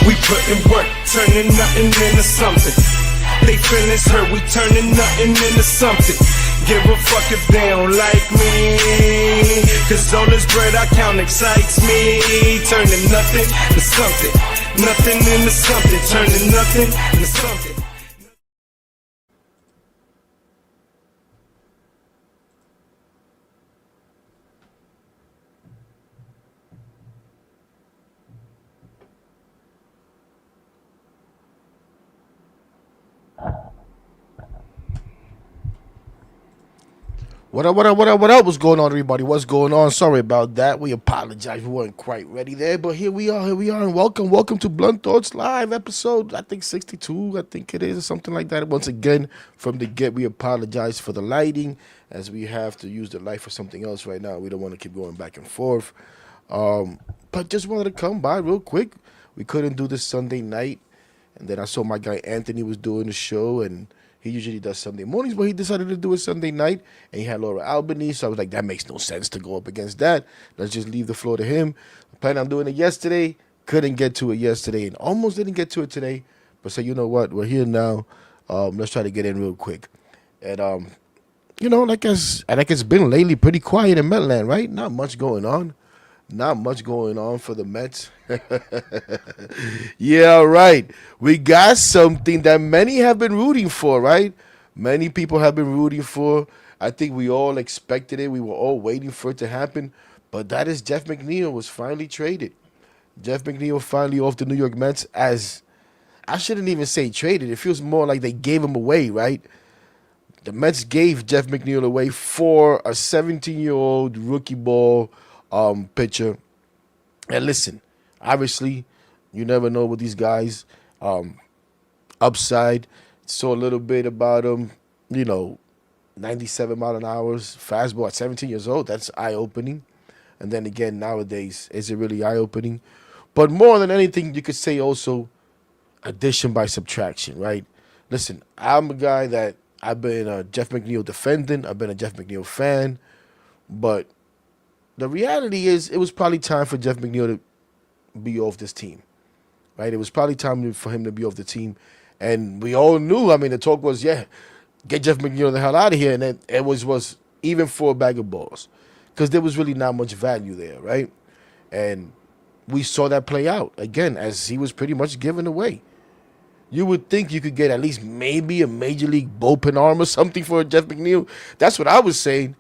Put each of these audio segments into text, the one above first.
We putting work, turning nothing into something. They feelings hurt, we turning nothing into something. Give a fuck if they don't like me, cause all this bread I count excites me. Turning nothing to something, nothing into something. Turning nothing into something. What up? What's going on, everybody? What's going on? Sorry about that. We apologize. We weren't quite ready there, but here we are, and welcome to Blunt Thoughts Live, episode, I think, 62, I think it is, or something like that. Once again, from the get, we apologize for the lighting, as we have to use the light for something else right now. We don't want to keep going back and forth, but just wanted to come by real quick. We couldn't do this Sunday night, and then I saw my guy Anthony was doing the show, and he usually does Sunday mornings, but he decided to do it Sunday night, and he had Laura Albany, so I was like, that makes no sense to go up against that. Let's just leave the floor to him. I planned on doing it yesterday, couldn't get to it yesterday, and almost didn't get to it today, but so you know what, we're here now. Let's try to get in real quick. And, you know, like it's been lately pretty quiet in Metland, right? Not much going on. Not much going on for the Mets. Yeah, right. We got something that many have been rooting for, right? Many people have been rooting for. I think we all expected it. We were all waiting for it to happen. But that is Jeff McNeil was finally traded. Jeff McNeil finally off the New York Mets as, I shouldn't even say traded. It feels more like they gave him away, right? The Mets gave Jeff McNeil away for a 17-year-old rookie ball pitcher. And listen, obviously, you never know with these guys. Upside, saw a little bit about him, 97 mile an hour fastball at 17 years old. That's eye-opening. And then again, nowadays, is it really eye-opening? But more than anything, you could say also addition by subtraction, right? Listen, I'm a guy that I've been a Jeff McNeil defendant. I've been a Jeff McNeil fan. But the reality is it was probably time for Jeff McNeil to be off this team, right? It was probably time for him to be off the team. And we all knew, the talk was, get Jeff McNeil the hell out of here. And it was even for a bag of balls because there was really not much value there, right? And we saw that play out, again, as he was pretty much given away. You would think you could get at least maybe a major league bullpen arm or something for Jeff McNeil. That's what I was saying.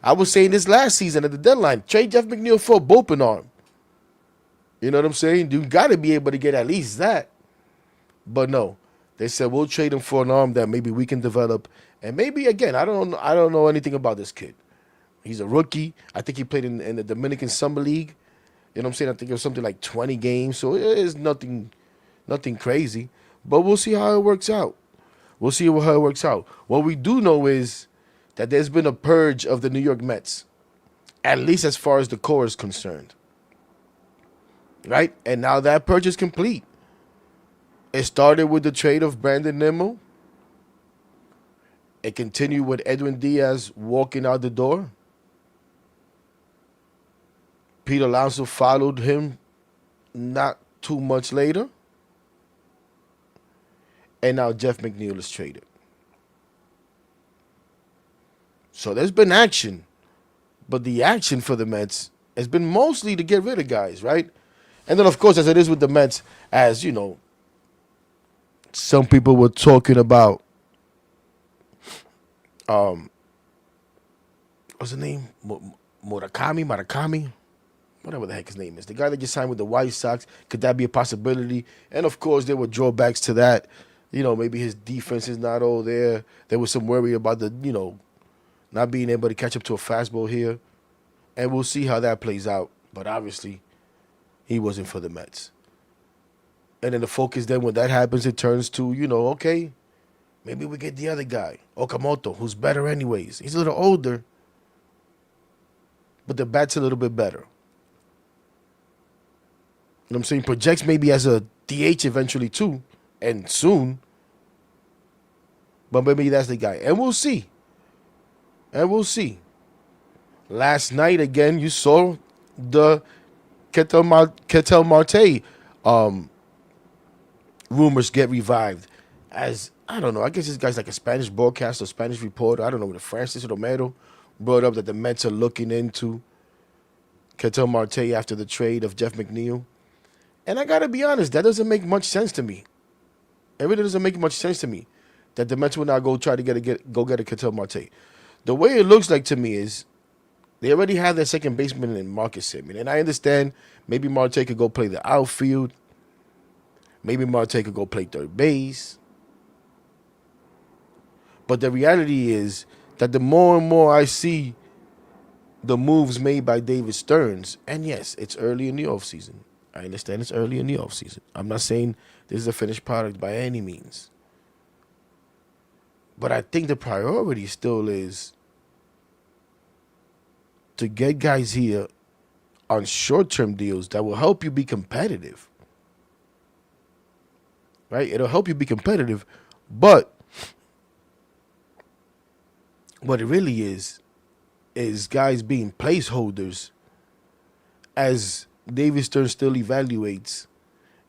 I was saying this last season at the deadline, trade Jeff McNeil for a bullpen arm. You know what I'm saying? You got to be able to get at least that. But no, they said we'll trade him for an arm that maybe we can develop. And maybe, again, I don't know anything about this kid. He's a rookie. I think he played in the Dominican Summer League. You know what I'm saying? I think it was something like 20 games. So it is nothing crazy. But we'll see how it works out. What we do know is that there's been a purge of the New York Mets, at least as far as the core is concerned. Right? And now that purge is complete. It started with the trade of Brandon Nimmo. It continued with Edwin Diaz walking out the door. Pete Alonso followed him not too much later. And now Jeff McNeil is traded. So there's been action, but the action for the Mets has been mostly to get rid of guys, right? And then, of course, as it is with the Mets, as, some people were talking about, what's the name? Murakami, whatever the heck his name is. The guy that just signed with the White Sox, could that be a possibility? And, of course, there were drawbacks to that. Maybe his defense is not all there. There was some worry about the, not being able to catch up to a fastball here. And we'll see how that plays out. But obviously, he wasn't for the Mets. And then the focus then, when that happens, it turns to, okay, maybe we get the other guy, Okamoto, who's better anyways. He's a little older, but the bat's a little bit better. You know what I'm saying? Projects maybe as a DH eventually too, and soon. But maybe that's the guy. And we'll see. Last night, again, you saw the Ketel Marte rumors get revived as, I don't know, I guess this guy's like a Spanish broadcaster, Spanish reporter, I don't know, the Francis Romero brought up that the Mets are looking into Ketel Marte after the trade of Jeff McNeil. And I gotta be honest, that doesn't make much sense to me. It really doesn't make much sense to me that the Mets will now go try to get a Ketel Marte. The way it looks like to me is they already have their second baseman in Marcus Semien. And I understand maybe Marte could go play the outfield. Maybe Marte could go play third base. But the reality is that the more and more I see the moves made by David Stearns, and yes, it's early in the offseason. I understand it's early in the offseason. I'm not saying this is a finished product by any means. But I think the priority still is to get guys here on short-term deals that will help you be competitive. Right? It'll help you be competitive, but what it really is guys being placeholders as David Stern still evaluates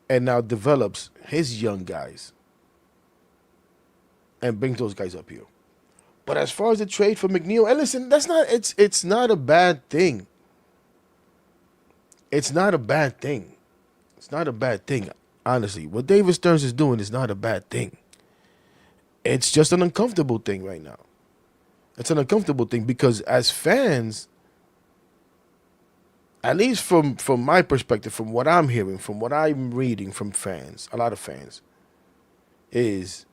and now develops his young guys and brings those guys up here. But as far as the trade for McNeil, and listen, it's not a bad thing. It's not a bad thing. It's not a bad thing, honestly. What David Stearns is doing is not a bad thing. It's just an uncomfortable thing right now. It's an uncomfortable thing because as fans, at least from my perspective, from what I'm hearing, from what I'm reading from fans, a lot of fans, is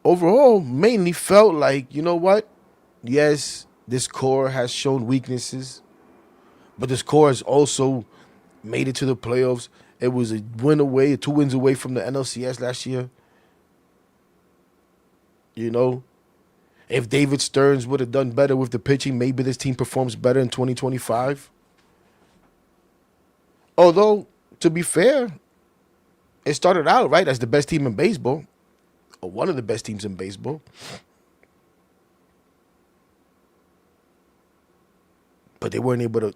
overall mainly felt like, you know what? Yes, this core has shown weaknesses, but this core has also made it to the playoffs. It was a win away, 2 wins away from the NLCS last year. You know, if David Stearns would have done better with the pitching, maybe this team performs better in 2025. Although, to be fair, it started out, right, as the best team in baseball, or one of the best teams in baseball. But they weren't able to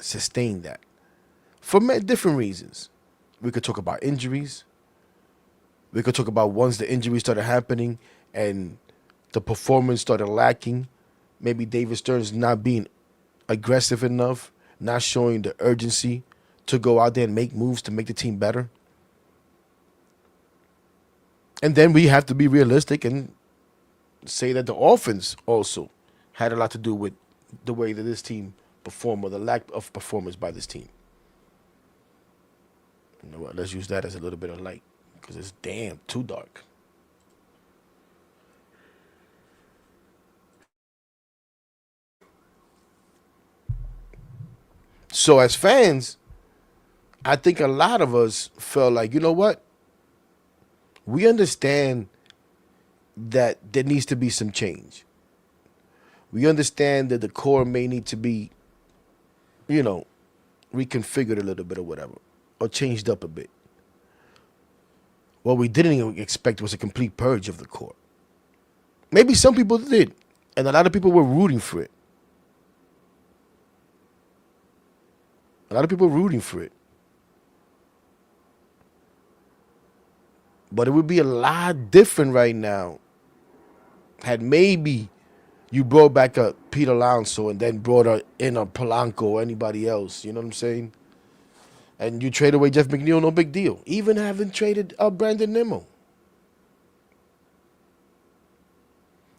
sustain that for different reasons. We could talk about injuries. We could talk about once the injuries started happening and the performance started lacking. Maybe David Stearns not being aggressive enough, not showing the urgency to go out there and make moves to make the team better. And then we have to be realistic and say that the offense also had a lot to do with the way that this team performed or the lack of performance by this team. You know what? Let's use that as a little bit of light because it's damn too dark. So as fans, I think a lot of us felt like, you know what? We understand that there needs to be some change. We understand that the core may need to be, you know, reconfigured a little bit or whatever, or changed up a bit. What we didn't expect was a complete purge of the core. Maybe some people did, and a lot of people were rooting for it. A lot of people rooting for it. But it would be a lot different right now had maybe you brought back a Pete Alonso and then brought in a Polanco or anybody else. You know what I'm saying? And you trade away Jeff McNeil, no big deal. Even having traded Brandon Nimmo.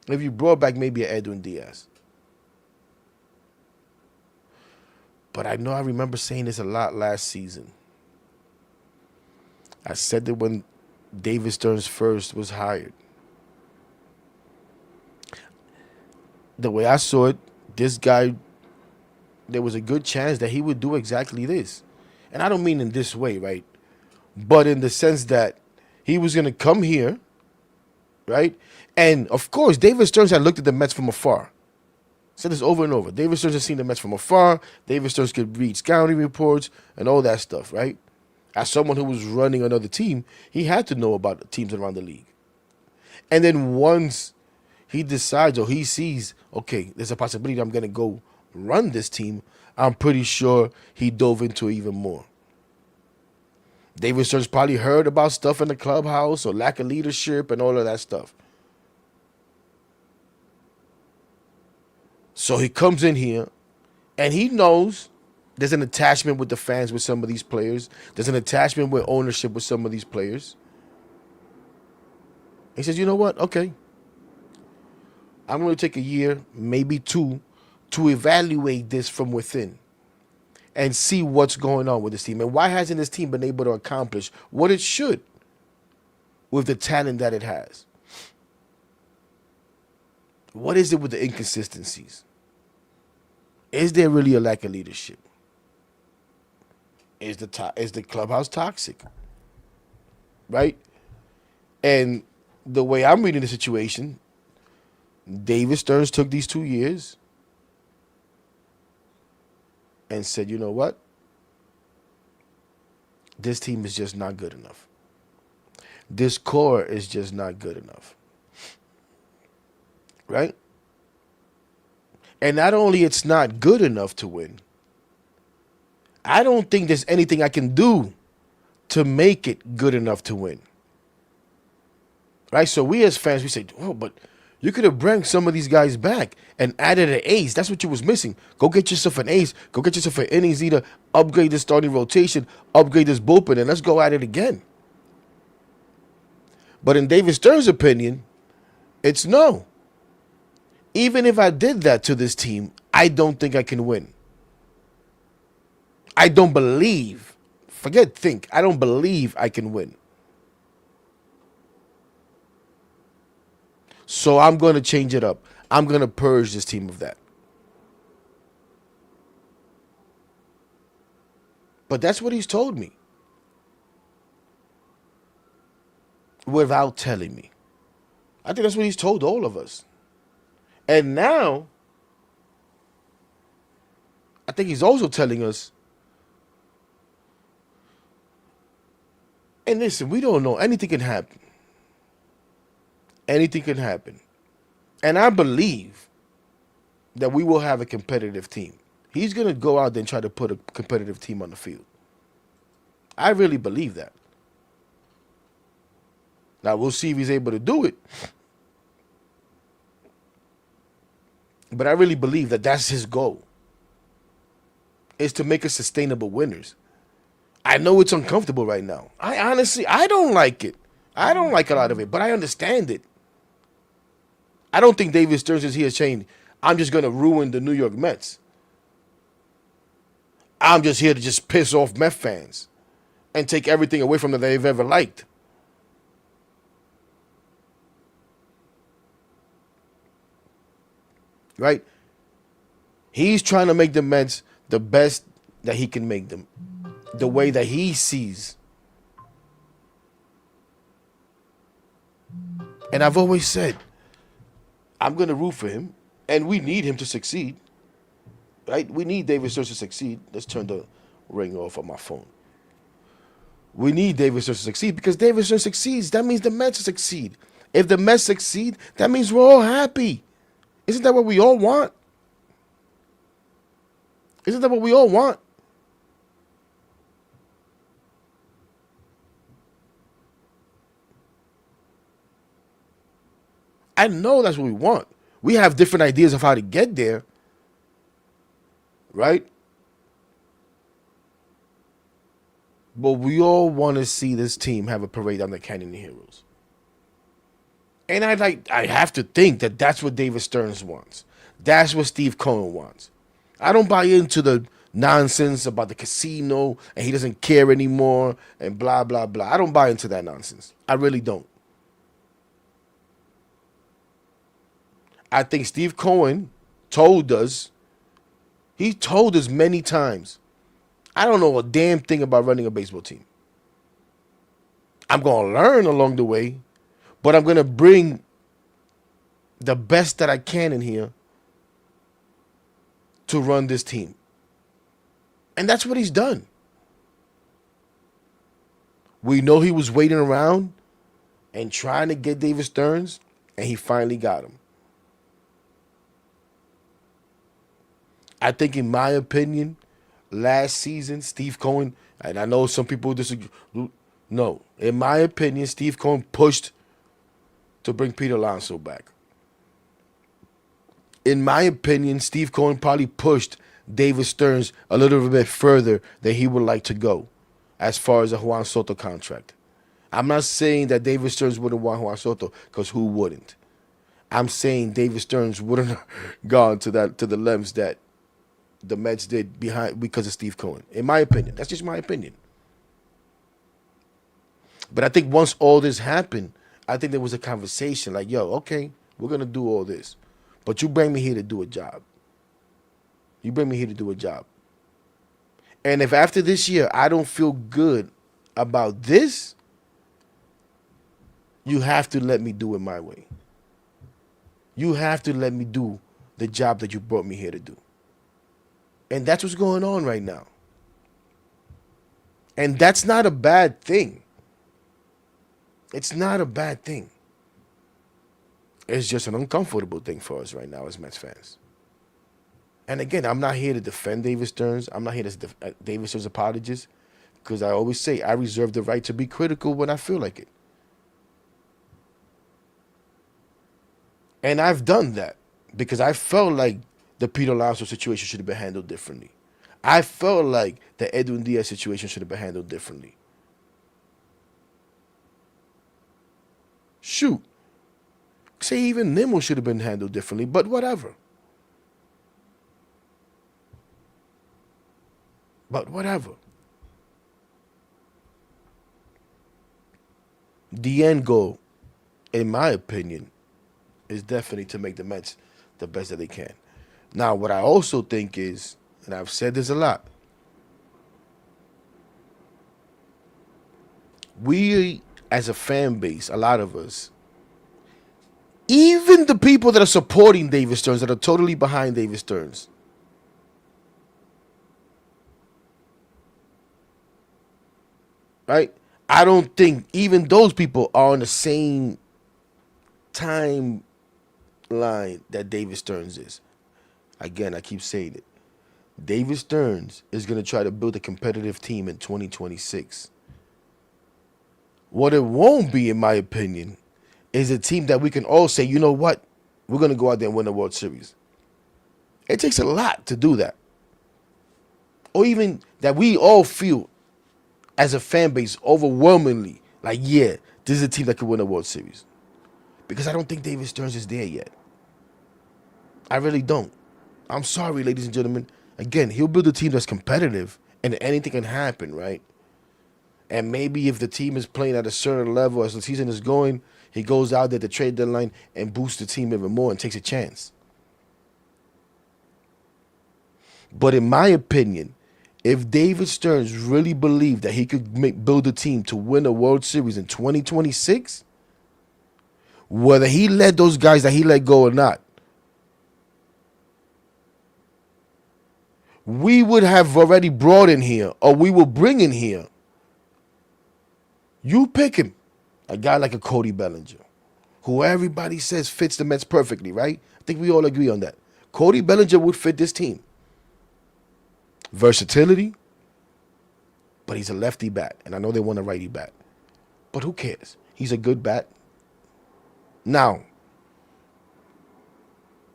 If you brought back maybe an Edwin Diaz. But I know I remember saying this a lot last season. I said that when David Stearns first was hired. The way I saw it, this guy, there was a good chance that he would do exactly this. And I don't mean in this way, right? But in the sense that he was going to come here, right? And, of course, David Stearns had looked at the Mets from afar. Said this over and over. David Stearns has seen the Mets from afar. David Stearns could read scouting reports and all that stuff, right? As someone who was running another team, he had to know about the teams around the league. And then once he decides or he sees, okay, there's a possibility I'm going to go run this team, I'm pretty sure he dove into it even more. David Stern's probably heard about stuff in the clubhouse or lack of leadership and all of that stuff. So he comes in here and he knows there's an attachment with the fans with some of these players. There's an attachment with ownership with some of these players. He says, you know what? Okay. I'm going to take a year, maybe two, to evaluate this from within and see what's going on with this team. And why hasn't this team been able to accomplish what it should with the talent that it has? What is it with the inconsistencies? Is there really a lack of leadership? Is the clubhouse toxic? Right? And the way I'm reading the situation, David Stearns took these 2 years and said, you know what? This team is just not good enough. This core is just not good enough. Right? And not only it's not good enough to win, I don't think there's anything I can do to make it good enough to win. Right? So we as fans, we say, oh, but you could have brought some of these guys back and added an ace. That's what you was missing. Go get yourself an ace. Go get yourself an innings eater. Upgrade the starting rotation. Upgrade this bullpen, and let's go at it again. But in David Stern's opinion, it's no. Even if I did that to this team, I don't think I can win. I don't believe. I don't believe I can win. So I'm going to change it up. I'm going to purge this team of that. But that's what he's told me. Without telling me. I think that's what he's told all of us. And now, I think he's also telling us, and listen, we don't know. Anything can happen. Anything can happen. And I believe that we will have a competitive team. He's going to go out there and try to put a competitive team on the field. I really believe that. Now, we'll see if he's able to do it. But I really believe that that's his goal, is to make us sustainable winners. I know it's uncomfortable right now. I don't like it. I don't like a lot of it, but I understand it. I don't think David Stearns is here saying, I'm just going to ruin the New York Mets. I'm just here to just piss off Met fans and take everything away from them they've ever liked. Right? He's trying to make the Mets the best that he can make them, the way that he sees. And I've always said, I'm going to root for him, and we need him to succeed. Right? We need David Stearns to succeed. Let's turn the ring off on my phone. We need David Stearns to succeed because David Stearns succeeds. That means the Mets succeed. If the Mets succeed, that means we're all happy. Isn't that what we all want? Isn't that what we all want? I know that's what we want. We have different ideas of how to get there. Right? But we all want to see this team have a parade on the Canyon Heroes. And I have to think that that's what David Stearns wants. That's what Steve Cohen wants. I don't buy into the nonsense about the casino and he doesn't care anymore and blah, blah, blah. I don't buy into that nonsense. I really don't. I think Steve Cohen told us, he told us many times, I don't know a damn thing about running a baseball team. I'm going to learn along the way, but I'm going to bring the best that I can in here to run this team. And that's what he's done. We know he was waiting around and trying to get David Stearns, and he finally got him. I think, in my opinion, last season, Steve Cohen, and I know some people disagree. No, in my opinion, Steve Cohen pushed to bring Pete Alonso back. In my opinion, Steve Cohen probably pushed David Stearns a little bit further than he would like to go as far as a Juan Soto contract. I'm not saying that David Stearns wouldn't want Juan Soto, because who wouldn't? I'm saying David Stearns wouldn't have gone to the lengths that the Mets did because of Steve Cohen. In my opinion. That's just my opinion. But I think once all this happened, I think there was a conversation like, yo, okay, we're going to do all this. But you bring me here to do a job. You bring me here to do a job. And if after this year I don't feel good about this, you have to let me do it my way. You have to let me do the job that you brought me here to do. And that's what's going on right now. And that's not a bad thing. It's not a bad thing. It's just an uncomfortable thing for us right now as Mets fans. And again, I'm not here to defend David Stearns. I'm not here to David Stearns apologist, because I always say I reserve the right to be critical when I feel like it. And I've done that because I felt like the Peter Alonso situation should have been handled differently. I felt like the Edwin Diaz situation should have been handled differently. Shoot. Say even Nimmo should have been handled differently, but whatever. But whatever. The end goal, in my opinion, is definitely to make the Mets the best that they can. Now, what I also think is, and I've said this a lot, we as a fan base, a lot of us, even the people that are supporting David Stearns, that are totally behind David Stearns, right? I don't think even those people are on the same timeline that David Stearns is. Again, I keep saying it. David Stearns is going to try to build a competitive team in 2026. What it won't be, in my opinion, is a team that we can all say, you know what, we're going to go out there and win the World Series. It takes a lot to do that. Or even that we all feel as a fan base overwhelmingly like, yeah, this is a team that could win a World Series. Because I don't think David Stearns is there yet. I really don't. I'm sorry, ladies and gentlemen. Again, he'll build a team that's competitive and anything can happen, right? And maybe if the team is playing at a certain level as the season is going, he goes out there at the trade deadline and boosts the team even more and takes a chance. But in my opinion, if David Stearns really believed that he could build a team to win a World Series in 2026, whether he let those guys that he let go or not, we would have already brought in here, or we will bring in here, you pick him, a guy like a Cody Bellinger, who everybody says fits the Mets perfectly, right? I think we all agree on that. Cody Bellinger would fit this team. Versatility, but he's a lefty bat, and I know they want a righty bat. But who cares? He's a good bat. Now,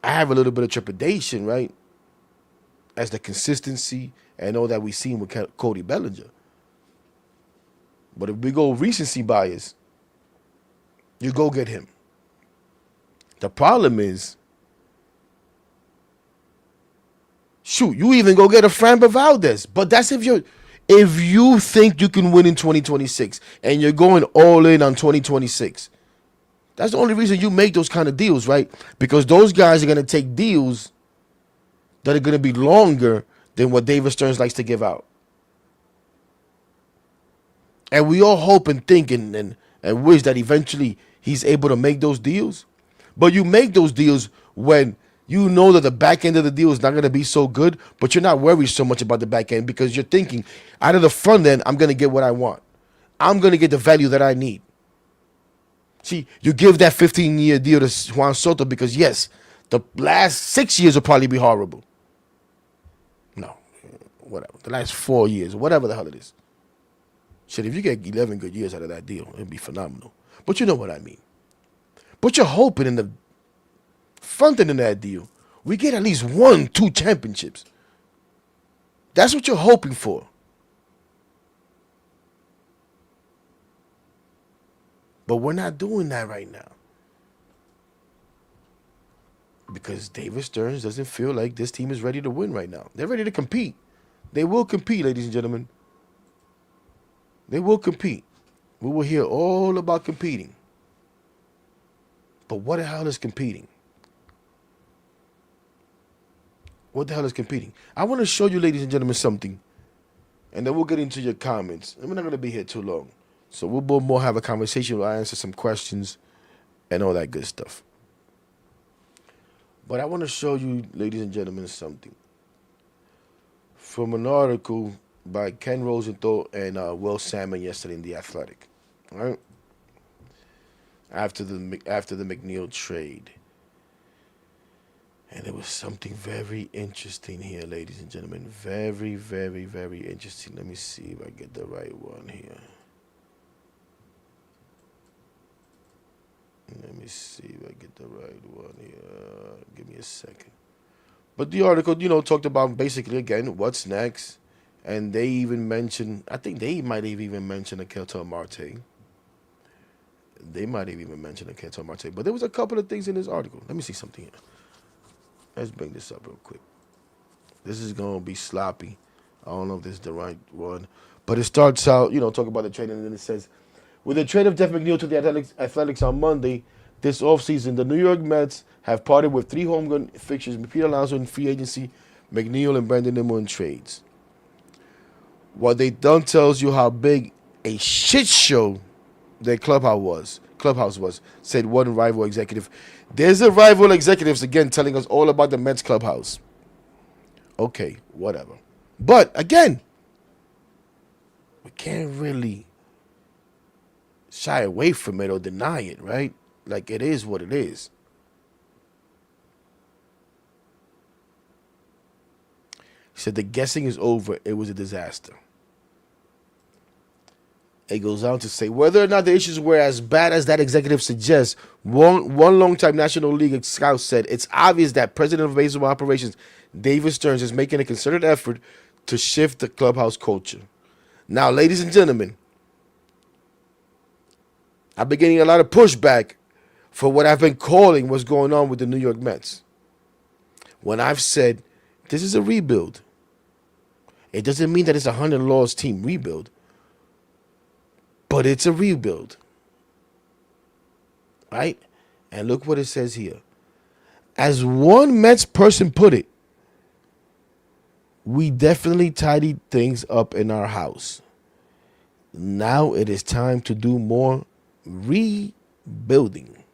I have a little bit of trepidation, right? As the consistency and all that we've seen with Cody Bellinger. But if we go recency bias, you go get him. The problem is, shoot, you even go get a Framber Valdez. But that's if you think you can win in 2026 and you're going all in on 2026. That's the only reason you make those kind of deals, right? Because those guys are going to take deals that are going to be longer than what David Stearns likes to give out. And we all hope and think and wish that eventually he's able to make those deals. But you make those deals when you know that the back end of the deal is not going to be so good, but you're not worried so much about the back end because you're thinking, out of the front end, I'm going to get what I want. I'm going to get the value that I need. See, you give that 15-year deal to Juan Soto because, yes, the last 6 years will probably be horrible. No. whatever, the last 4 years, whatever the hell it is. Shit, if you get 11 good years out of that deal, it'd be phenomenal. But you know what I mean. But you're hoping in the front end of that deal, we get at least 1-2 championships. That's what you're hoping for. But we're not doing that right now. Because David Stearns doesn't feel like this team is ready to win right now. They're ready to compete. They will compete, ladies and gentlemen. They will compete. We will hear all about competing. But what the hell is competing? What the hell is competing? I want to show you, ladies and gentlemen, something. And then we'll get into your comments. And we're not going to be here too long. So we'll both more have a conversation. We'll answer some questions and all that good stuff. But I want to show you, ladies and gentlemen, something. From an article by Ken Rosenthal and Will Salmon yesterday in The Athletic. All right? After the McNeil trade. And there was something very interesting here, ladies and gentlemen. Very, very, very interesting. Let me see if I get the right one here. Let me see if I get the right one here. Give me a second. But the article, talked about basically, again, what's next. And they even mentioned, I think they might have even mentioned a Ketel Marte. They might have even mentioned a Ketel Marte. But there was a couple of things in this article. Let me see something here. Let's bring this up real quick. This is going to be sloppy. I don't know if this is the right one. But it starts out, talking about the trade, and then it says, with the trade of Jeff McNeil to the Athletics on Monday, this offseason, the New York Mets have parted with 3 home run fixtures, Pete Alonso in free agency, McNeil and Brandon Nimmo in trades. What they done tells you how big a shit show their clubhouse was, said one rival executive. There's a rival executives, again, telling us all about the Mets clubhouse. Okay, whatever. But, again, we can't really shy away from it or deny it, right? Like, it is what it is. He said the guessing is over. It was a disaster. It goes on to say, whether or not the issues were as bad as that executive suggests, one longtime National League scout said, it's obvious that President of Baseball Operations, David Stearns, is making a concerted effort to shift the clubhouse culture. Now, ladies and gentlemen, I've been getting a lot of pushback for what I've been calling what's going on with the New York Mets. When I've said, this is a rebuild. It doesn't mean that it's a 100-loss team rebuild. But it's a rebuild. Right? And look what it says here. As one Mets person put it, we definitely tidied things up in our house. Now it is time to do more rebuilding.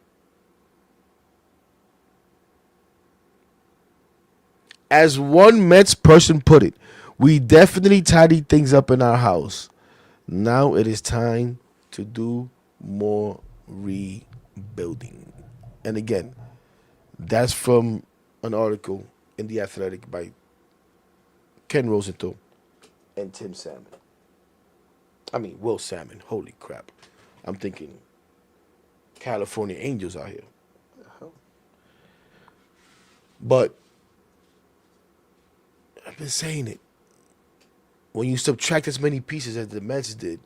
As one Mets person put it, we definitely tidied things up in our house. Now it is time to do more rebuilding. And again, that's from an article in The Athletic by Ken Rosenthal and Will Salmon. Holy crap. I'm thinking California Angels out here. But I've been saying it. When you subtract as many pieces as the Mets did,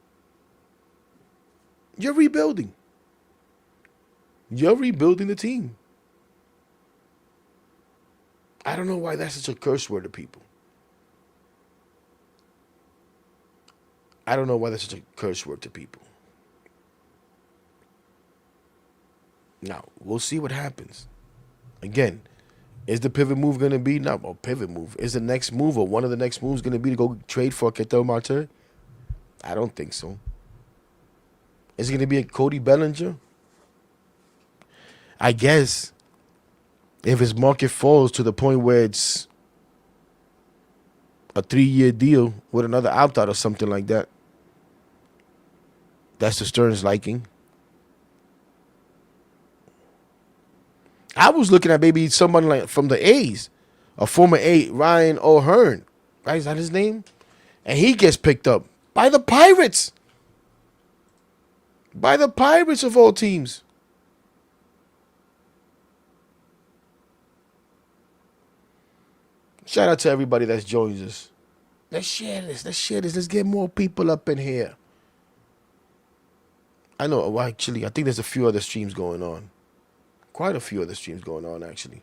you're rebuilding. You're rebuilding the team. I don't know why that's such a curse word to people. I don't know why that's such a curse word to people. Now, we'll see what happens. Again, is the pivot move going to be, not a pivot move, is the next move or one of the next moves going to be to go trade for Ketel Marte? I don't think so. Is it going to be a Cody Bellinger? I guess if his market falls to the point where it's a 3-year deal with another opt-out or something like that, that's the Stearns liking. I was looking at maybe someone like from the A's, a former A, Ryan O'Hearn. Right? Is that his name? And he gets picked up by the Pirates. By the Pirates of all teams. Shout out to everybody that's joined us. Let's share this. Let's get more people up in here. I know, well, actually, I think there's a few other streams going on. Quite a few other streams going on, actually.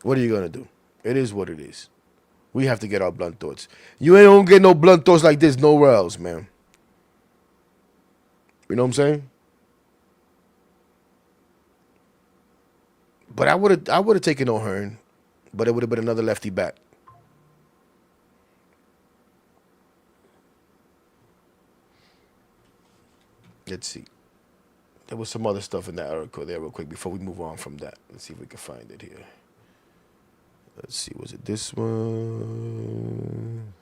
What are you going to do? It is what it is. We have to get our blunt thoughts. You ain't gonna get no blunt thoughts like this nowhere else, man. You know what I'm saying? But I would have taken O'Hearn, but it would have been another lefty bat. Let's see. There was some other stuff in that article there real quick before we move on from that. Let's see if we can find it here. Let's see, was it this one?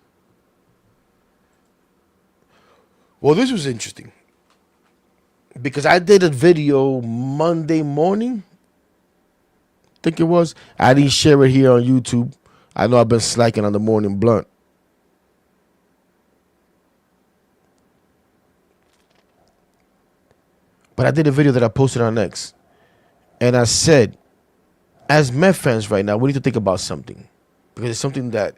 Well, this was interesting. Because I did a video Monday morning. I think it was. I didn't share it here on YouTube. I know I've been slacking on the morning blunt. But I did a video that I posted on X. And I said, as Met fans right now, we need to think about something. Because it's something that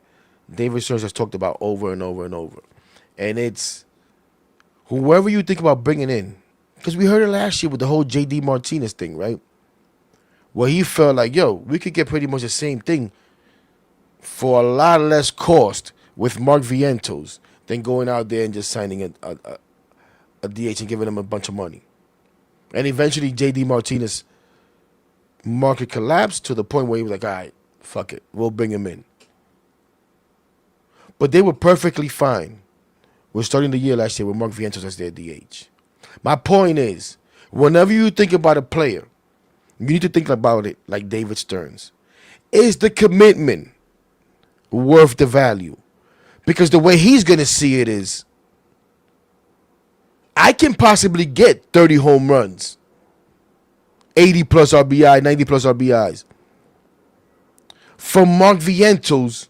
David Stearns has talked about over and over and over. And it's whoever you think about bringing in. Because we heard it last year with the whole J.D. Martinez thing, right? Where he felt like, yo, we could get pretty much the same thing for a lot less cost with Mark Vientos than going out there and just signing a DH and giving him a bunch of money. And eventually J.D. Martinez market collapsed to the point where he was like, all right, fuck it, we'll bring him in. But they were perfectly fine. We're starting the year last year with Mark Vientos as their DH. My point is, whenever you think about a player, you need to think about it like David Stearns. Is the commitment worth the value? Because the way he's going to see it is, I can possibly get 30 home runs, 80 plus RBI, 90 plus RBIs from Mark Vientos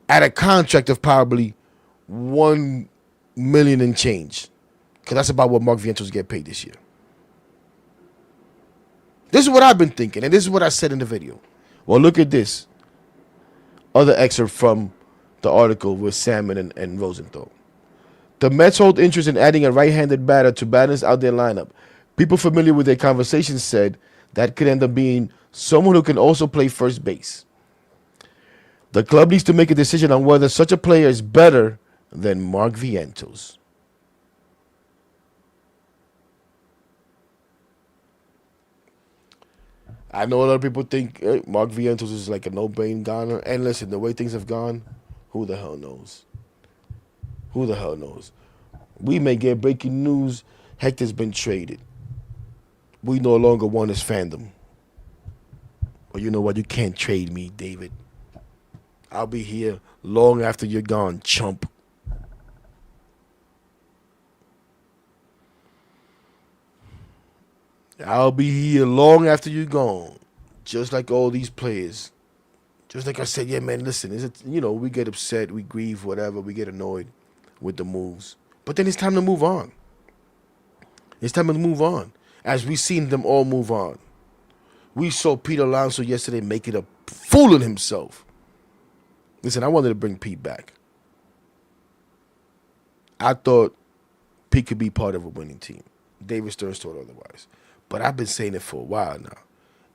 at a contract of probably $1 million and change. Because that's about what Mark Vientos get paid this year. This is what I've been thinking, and this is what I said in the video. Well, look at this. Other excerpt from the article with Salmon and Rosenthal. The Mets hold interest in adding a right-handed batter to balance out their lineup. People familiar with their conversations said that could end up being someone who can also play first base. The club needs to make a decision on whether such a player is better than Mark Vientos. I know a lot of people think Mark Vientos is like a no-brain goner. And listen, the way things have gone, who the hell knows? Who the hell knows? We may get breaking news. Hector's been traded. We no longer want his fandom. But you know what? You can't trade me, David. I'll be here long after you're gone, chump. I'll be here long after you're gone. Just like all these players. Just like I said, yeah, man, listen, we get upset, we grieve, whatever, we get annoyed with the moves. But then it's time to move on. It's time to move on. As we've seen them all move on. We saw Pete Alonso yesterday making a fool of himself. Listen, I wanted to bring Pete back. I thought Pete could be part of a winning team. David Stearns thought otherwise. But I've been saying it for a while now.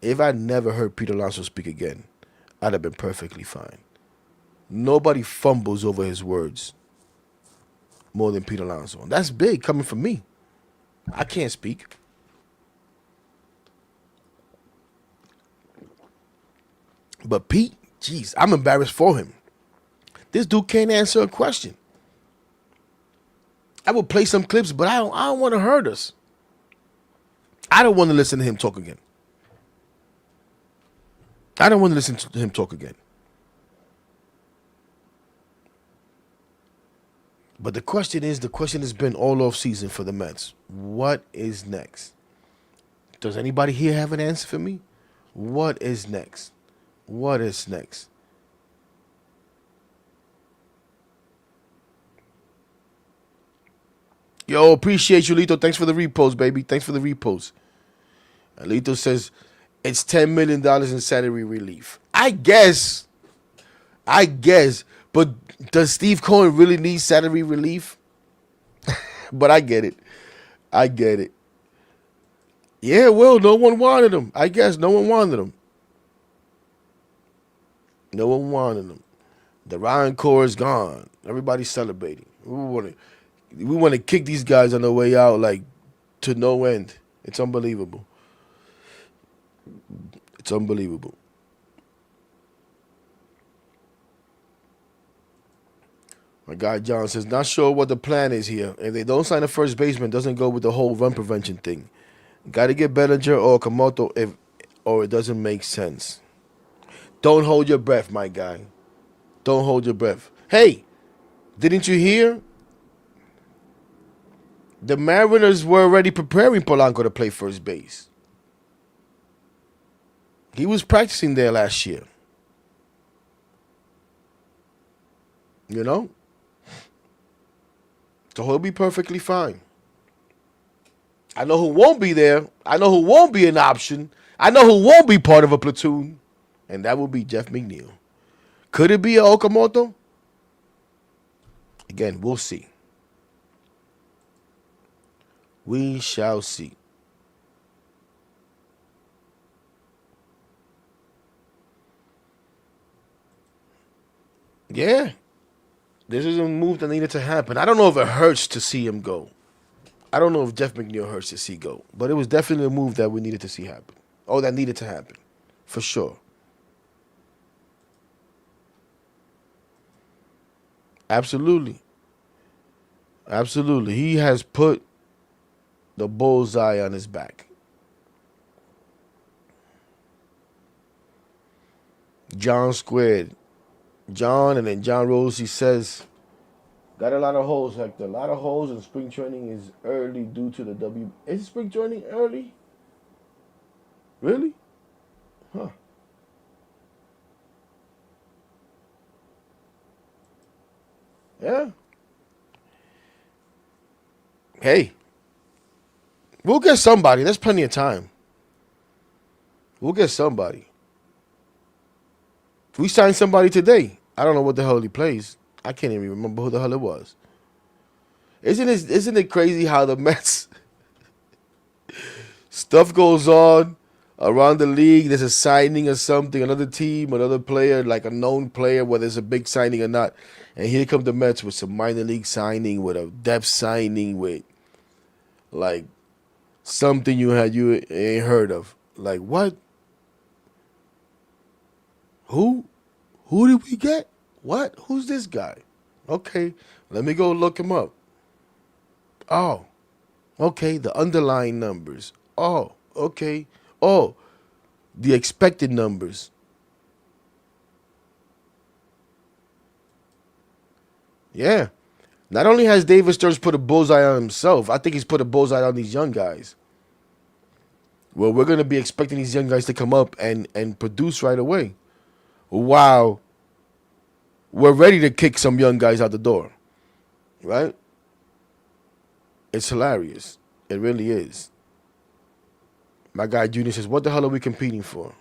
If I never heard Pete Alonso speak again, I'd have been perfectly fine. Nobody fumbles over his words more than Pete Alonso. And that's big coming from me. I can't speak. But Pete, geez, I'm embarrassed for him. This dude can't answer a question. I will play some clips, but I don't want to hurt us. I don't want to listen to him talk again. I don't want to listen to him talk again. But the question has been all off season for the Mets. What is next? Does anybody here have an answer for me? What is next? What is next? Yo, appreciate you, Lito. Thanks for the repost, baby. Thanks for the repost. And Lito says it's $10 million in salary relief. I guess. But does Steve Cohen really need salary relief? But I get it. I get it. Yeah, well, no one wanted him. I guess no one wanted him. No one wanted him. The Ryan core is gone. Everybody's celebrating. We want to kick these guys on the way out like to no end. It's unbelievable. It's unbelievable. My guy John says, not sure what the plan is here. If they don't sign a first baseman, it doesn't go with the whole run prevention thing. Got to get Bellinger or Okamoto or it doesn't make sense. Don't hold your breath, my guy. Don't hold your breath. Hey, didn't you hear? The Mariners were already preparing Polanco to play first base. He was practicing there last year. You know? So he'll be perfectly fine. I know who won't be there. I know who won't be an option. I know who won't be part of a platoon. And that will be Jeff McNeil. Could it be a Okamoto? Again, we'll see. We shall see. Yeah. This is a move that needed to happen. I don't know if it hurts to see him go. I don't know if Jeff McNeil hurts to see go. But it was definitely a move that we needed to see happen. Oh, that needed to happen. For sure. Absolutely. Absolutely. He has put the bullseye on his back. John squared. John and then John Rose, he says, got a lot of holes, Hector. A lot of holes, and spring training is early due to the W. Is spring training early? Really? Huh. Yeah. Hey. We'll get somebody. There's plenty of time. We'll get somebody. We signed somebody today. I don't know what the hell he plays. I can't even remember who the hell it was. Isn't it crazy how the Mets stuff goes on around the league? There's a signing or something, another team, another player, like a known player, whether it's a big signing or not. And here come the Mets with some minor league signing, with a depth signing, with like something you ain't heard of. Like what? Who? Who did we get? What? Who's this guy? Okay, let me go look him up. Oh, okay, the underlying numbers. Oh, okay. Oh, the expected numbers. Yeah. Not only has David Stearns put a bullseye on himself, I think he's put a bullseye on these young guys. Well, we're going to be expecting these young guys to come up and produce right away. Wow. We're ready to kick some young guys out the door. Right? It's hilarious. It really is. My guy Junior says, what the hell are we competing for?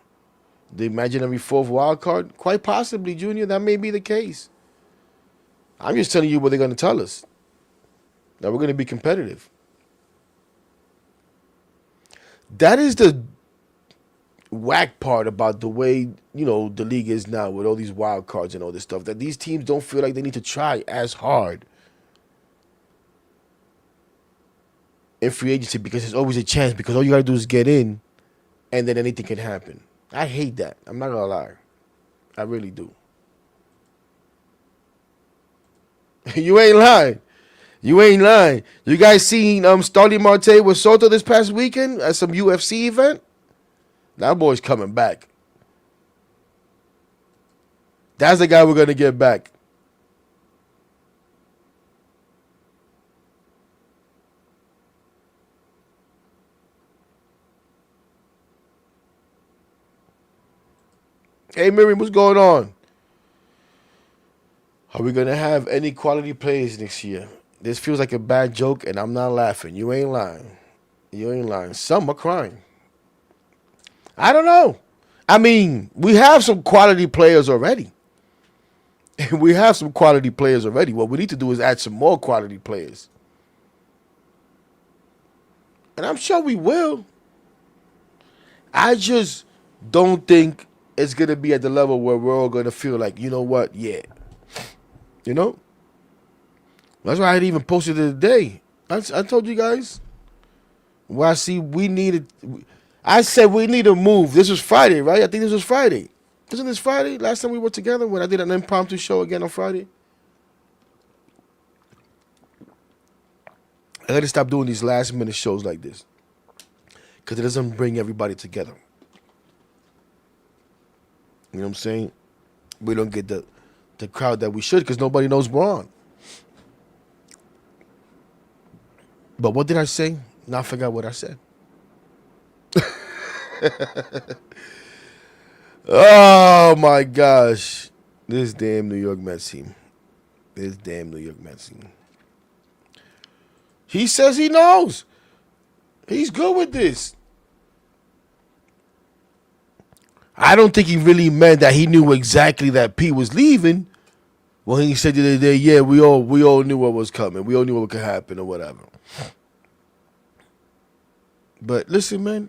The imaginary fourth wild card? Quite possibly, Junior. That may be the case. I'm just telling you what they're going to tell us. That we're going to be competitive. That is the whack part about the way, the league is now with all these wild cards and all this stuff. That these teams don't feel like they need to try as hard in free agency because there's always a chance, because all you got to do is get in and then anything can happen. I hate that. I'm not going to lie. I really do. You ain't lying. You ain't lying. You guys seen Starling Marte with Soto this past weekend at some UFC event? That boy's coming back. That's the guy we're going to get back. Hey, Miriam, what's going on? Are we going to have any quality players next year? This feels like a bad joke, and I'm not laughing. You ain't lying. You ain't lying. Some are crying. I don't know. I mean, we have some quality players already. We have some quality players already. What we need to do is add some more quality players. And I'm sure we will. I just don't think it's going to be at the level where we're all going to feel like, you know what? Yeah. You know? That's why I didn't even post it today. I told you guys. Well, I see we needed. I said we need to move. This was Friday, right? I think this was Friday. Isn't this Friday? Last time we were together when I did an impromptu show again on Friday. I got to stop doing these last minute shows like this. Because it doesn't bring everybody together. You know what I'm saying? We don't get the crowd that we should because nobody knows we're on. But what did I say? Now I forgot what I said. Oh my gosh. This damn New York Mets team. He says he knows. He's good with this. I don't think he really meant that he knew exactly that P was leaving. When he said the other day, yeah, we all knew what was coming. We all knew what could happen or whatever. But listen, man,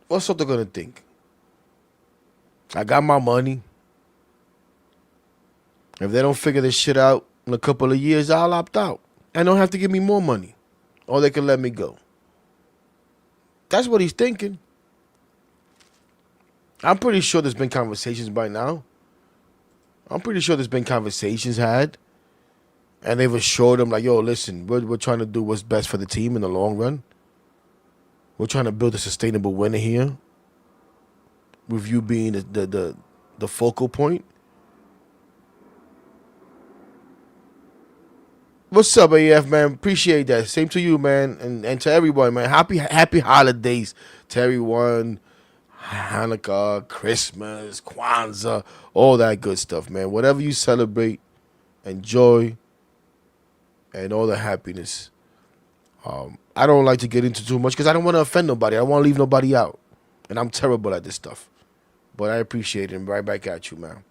what's Soto gonna think? I got my money. If they don't figure this shit out in a couple of years, I'll opt out. And don't have to give me more money. Or they can let me go. That's what he's thinking. I'm pretty sure there's been conversations by now. I'm pretty sure there's been conversations had. And they've assured him, like, yo, listen, we're trying to do what's best for the team in the long run. We're trying to build a sustainable winner here. With you being the focal point. What's up, AF, man? Appreciate that. Same to you, man. And to everyone, man. Happy holidays to everyone. Hanukkah, Christmas, Kwanzaa, all that good stuff, man. Whatever you celebrate, enjoy, and all the happiness. I don't like to get into too much because I don't want to offend nobody. I don't want to leave nobody out. And I'm terrible at this stuff. But I appreciate it and right back at you, man.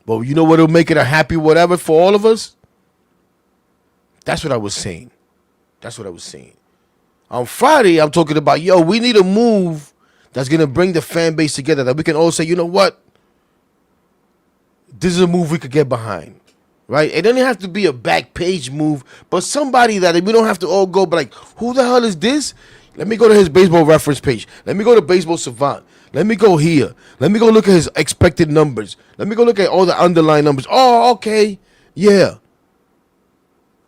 But you know what'll make it a happy whatever for all of us? That's what I was saying. On Friday, I'm talking about, yo, we need a move that's going to bring the fan base together. That we can all say, you know what? This is a move we could get behind. Right? It doesn't have to be a back page move, but somebody that we don't have to all go, but like, who the hell is this? Let me go to his baseball reference page. Let me go to Baseball Savant. Let me go here. Let me go look at his expected numbers. Let me go look at all the underlying numbers. Oh, okay. Yeah.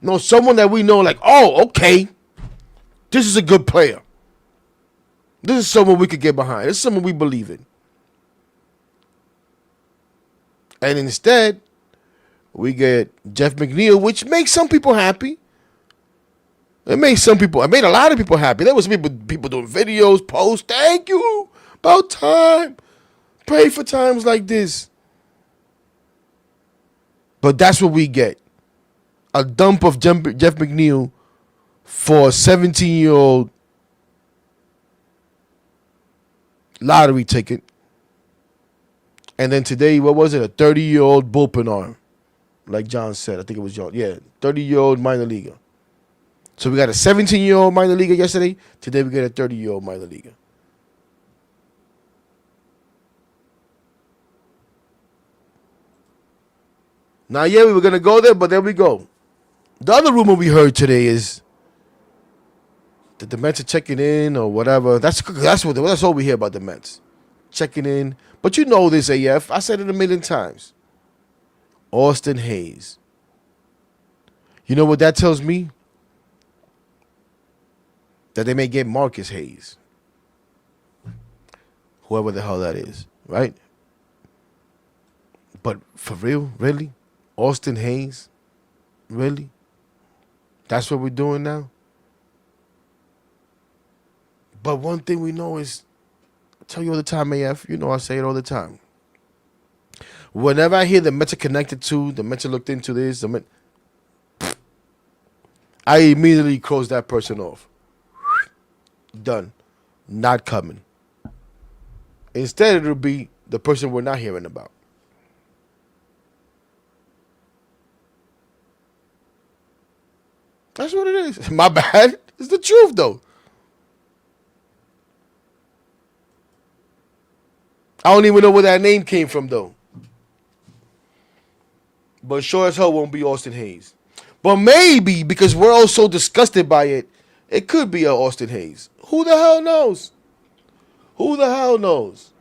No, someone that we know, like, oh, okay. This is a good player. This is someone we could get behind. This is someone we believe in. And instead, we get Jeff McNeil, which makes some people happy. It made a lot of people happy. There was people doing videos, posts. Thank you. About time. Pray for times like this. But that's what we get. A dump of Jeff McNeil for a 17-year-old lottery ticket. And then today, what was it? A 30-year-old bullpen arm. Like John said. I think it was John. Yeah, 30-year-old minor leaguer. So we got a 17-year-old minor leaguer yesterday. Today we get a 30-year-old minor leaguer. Now, yeah, we were going to go there, but there we go. The other rumor we heard today is that the Mets are checking in or whatever. That's all we hear about the Mets. Checking in. But you know this, AF. I said it a million times. Austin Hayes. You know what that tells me? That they may get Marcus Hayes. Whoever the hell that is, right? But for real? Really? Austin Hayes? Really? That's what we're doing now? But one thing we know is, I tell you all the time, AF, you know I say it all the time. Whenever I hear the Mets are connected to, the Mets are looked into this, I immediately close that person off. Done. Not coming. Instead, it'll be the person we're not hearing about. That's what it is. My bad. It's the truth, though. I don't even know where that name came from, though. But sure as hell won't be Austin Hayes. But maybe, because we're all so disgusted by it, it could be a Austin Hayes. Who the hell knows? Who the hell knows?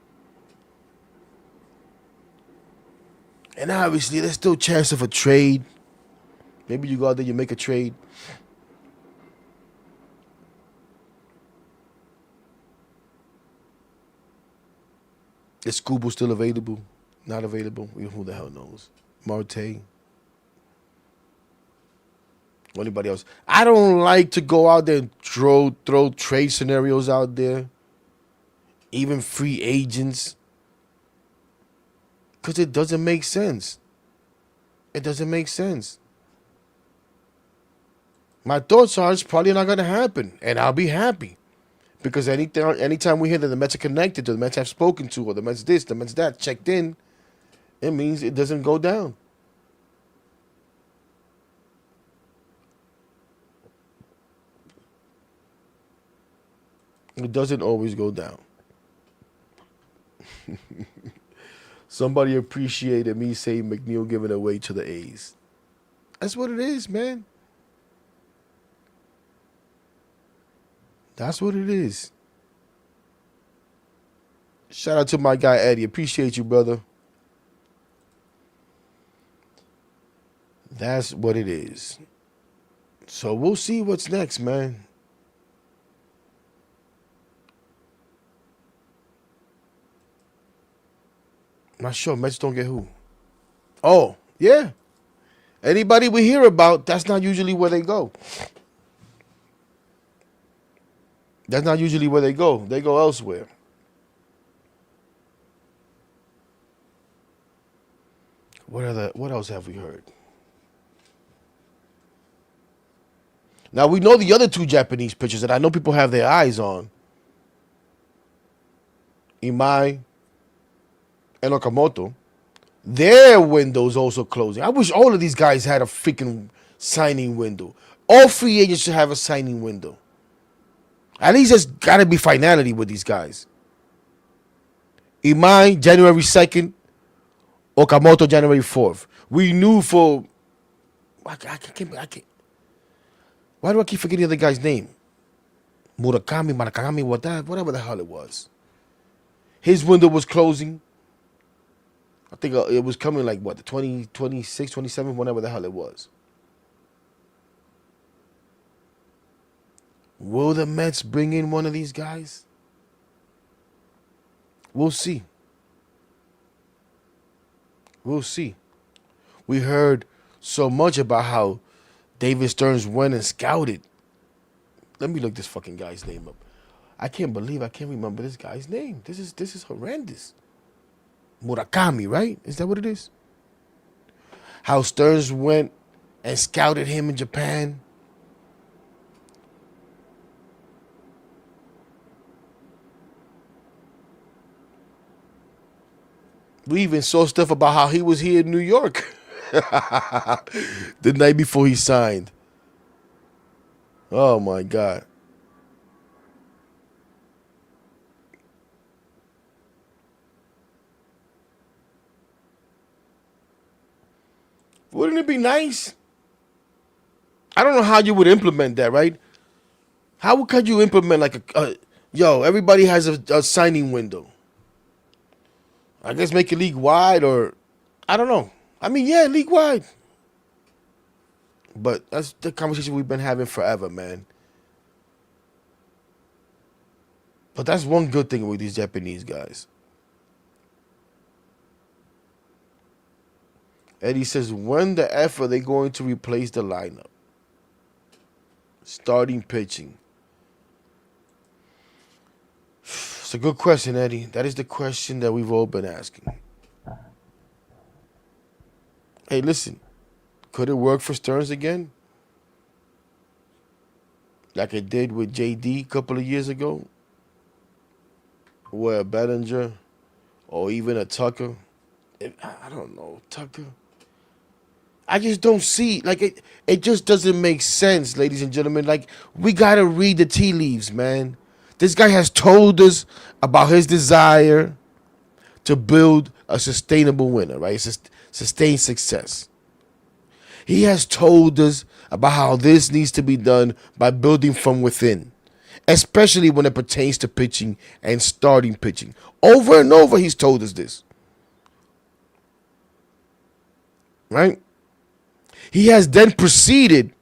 And obviously, there's still a chance of a trade. Maybe you go out there, you make a trade. Is Scooble still available? Not available? Who the hell knows? Marte. Or anybody else? I don't like to go out there and throw trade scenarios out there. Even free agents. Because it doesn't make sense. It doesn't make sense. My thoughts are it's probably not going to happen. And I'll be happy. Because anytime we hear that the Mets are connected, or the Mets have spoken to, or the Mets this, the Mets that, checked in, it means it doesn't go down. It doesn't always go down. Somebody appreciated me saying McNeil giving away to the A's. That's what it is, man. That's what it is. Shout out to my guy Eddie. Appreciate you, brother. That's what it is. So we'll see what's next, man. Not sure. Mets don't get who? Oh, yeah. Anybody we hear about, that's not usually where they go. That's not usually where they go. They go elsewhere. What else have we heard? Now we know the other two Japanese pitchers that I know people have their eyes on. Imai and Okamoto. Their window's also closing. I wish all of these guys had a freaking signing window. All free agents should have a signing window. At least there's got to be finality with these guys. Imai, January 2nd. Okamoto, January 4th. We knew for... I can't. Why do I keep forgetting the guy's name? Murakami, whatever the hell it was. His window was closing. I think it was coming like, what, the 26, 27, whatever the hell it was. Will the Mets bring in one of these guys? We'll see. We'll see. We heard so much about how David Stearns went and scouted. Let me look this fucking guy's name up. I can't believe I can't remember this guy's name. This is horrendous. Murakami, right? Is that what it is? How Stearns went and scouted him in Japan. We even saw stuff about how he was here in New York the night before he signed. Oh, my God. Wouldn't it be nice? I don't know how you would implement that, right? How could you implement like everybody has a signing window? I guess make it league wide, or I don't know. I mean, yeah, league wide. But that's the conversation we've been having forever, man. But that's one good thing with these Japanese guys. Eddie says, when the F are they going to replace the lineup? Starting pitching. It's a good question, Eddie. That is the question that we've all been asking. Hey, listen. Could it work for Stearns again? Like it did with JD a couple of years ago? Where Bellinger or even a Tucker. I don't know, Tucker. I just don't see, like, it just doesn't make sense, ladies and gentlemen. Like, we got to read the tea leaves, man. This guy has told us about his desire to build a sustainable winner, right? Sustained success. He has told us about how this needs to be done by building from within, especially when it pertains to pitching and starting pitching. Over and over, he's told us this. Right? He has then proceeded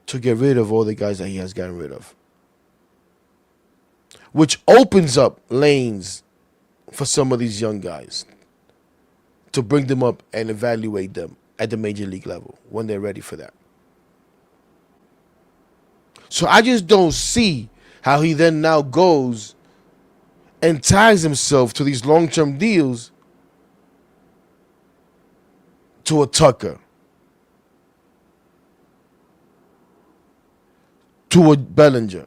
to get rid of all the guys that he has gotten rid of, which opens up lanes for some of these young guys to bring them up and evaluate them at the major league level when they're ready for that. So I just don't see how he then now goes and ties himself to these long-term deals to a Tucker, to a Bellinger.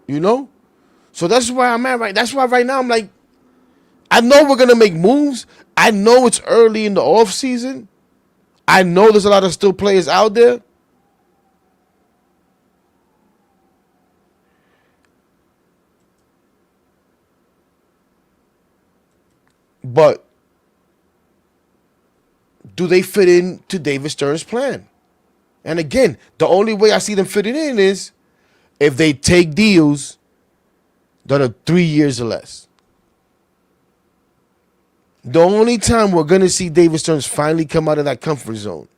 You know? So that's where I'm at right. That's why right now I'm like, I know we're gonna make moves. I know it's early in the off season. I know there's a lot of still players out there. But do they fit into David Stearns' plan? And again, the only way I see them fitting in is if they take deals that are 3 years or less. The only time we're going to see David Stearns finally come out of that comfort zone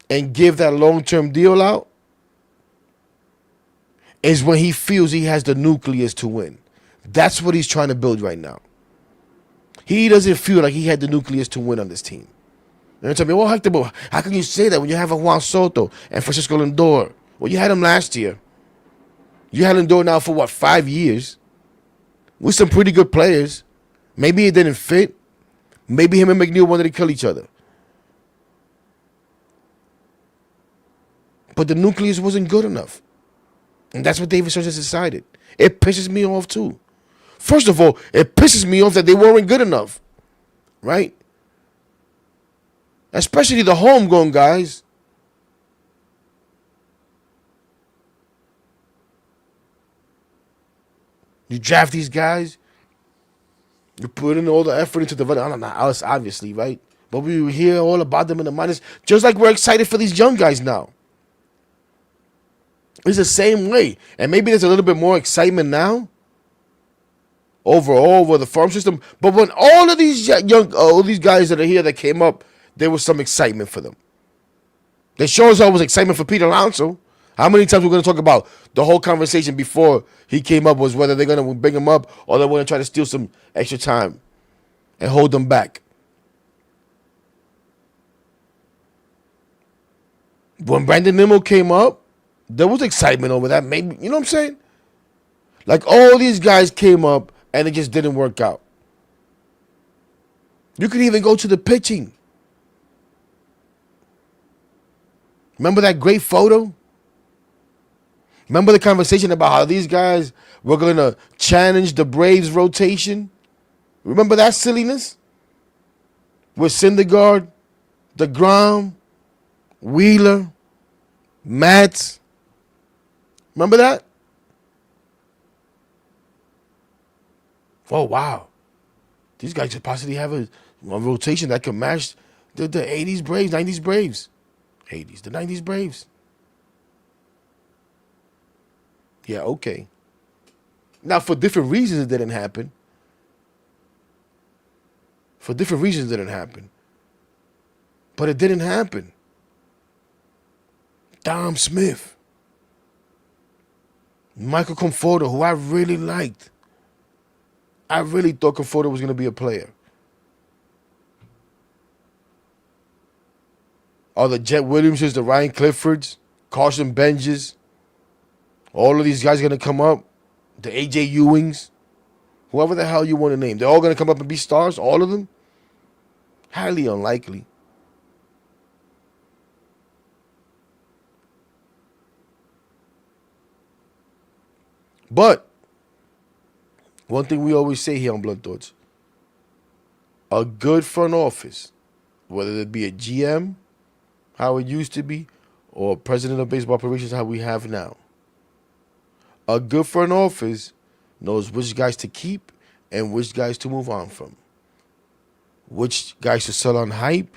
and give that long-term deal out is when he feels he has the nucleus to win. That's what he's trying to build right now. He doesn't feel like he had the nucleus to win on this team. You're telling me, well, Hector, but how can you say that when you have a Juan Soto and Francisco Lindor? Well, you had him last year. You had Lindor now for, 5 years? With some pretty good players. Maybe it didn't fit. Maybe him and McNeil wanted to kill each other. But the nucleus wasn't good enough. And that's what David Stearns has decided. It pisses me off, too. First of all, it pisses me off that they weren't good enough. Right? Especially the homegrown guys. You draft these guys. You put in all the effort into development. I don't know, us, obviously, right? But we hear all about them in the minors. Just like we're excited for these young guys now. It's the same way. And maybe there's a little bit more excitement now. Overall, with the farm system. But when all of these all these guys that are here that came up, there was some excitement for them. They sure as hell was excitement for Pete Alonso. How many times we're going to talk about the whole conversation before he came up was whether they're going to bring him up or they're going to try to steal some extra time and hold them back. When Brandon Nimmo came up, there was excitement over that. Maybe, you know what I'm saying? Like all these guys came up and it just didn't work out. You could even go to the pitching. Remember that great photo? Remember the conversation about how these guys were going to challenge the Braves rotation? Remember that silliness? With Syndergaard, DeGrom, Wheeler, Matz. Remember that? Oh, wow. These guys could possibly have a rotation that could match the 80s Braves, 90s Braves. 80s, the 90s Braves. Yeah, okay. Now, for different reasons, it didn't happen. For different reasons, it didn't happen. But it didn't happen. Dom Smith. Michael Conforto, who I really liked. I really thought Conforto was going to be a player. Are the Jet Williamses, the Ryan Cliffords, Carson Benjes, all of these guys going to come up? The AJ Ewings, whoever the hell you want to name, they're all going to come up and be stars, all of them? Highly unlikely. But one thing we always say here on Blunt Thoughts, a good front office, whether it be a GM, how it used to be, or president of baseball operations, how we have now, a good front office knows which guys to keep and which guys to move on from. Which guys to sell on hype,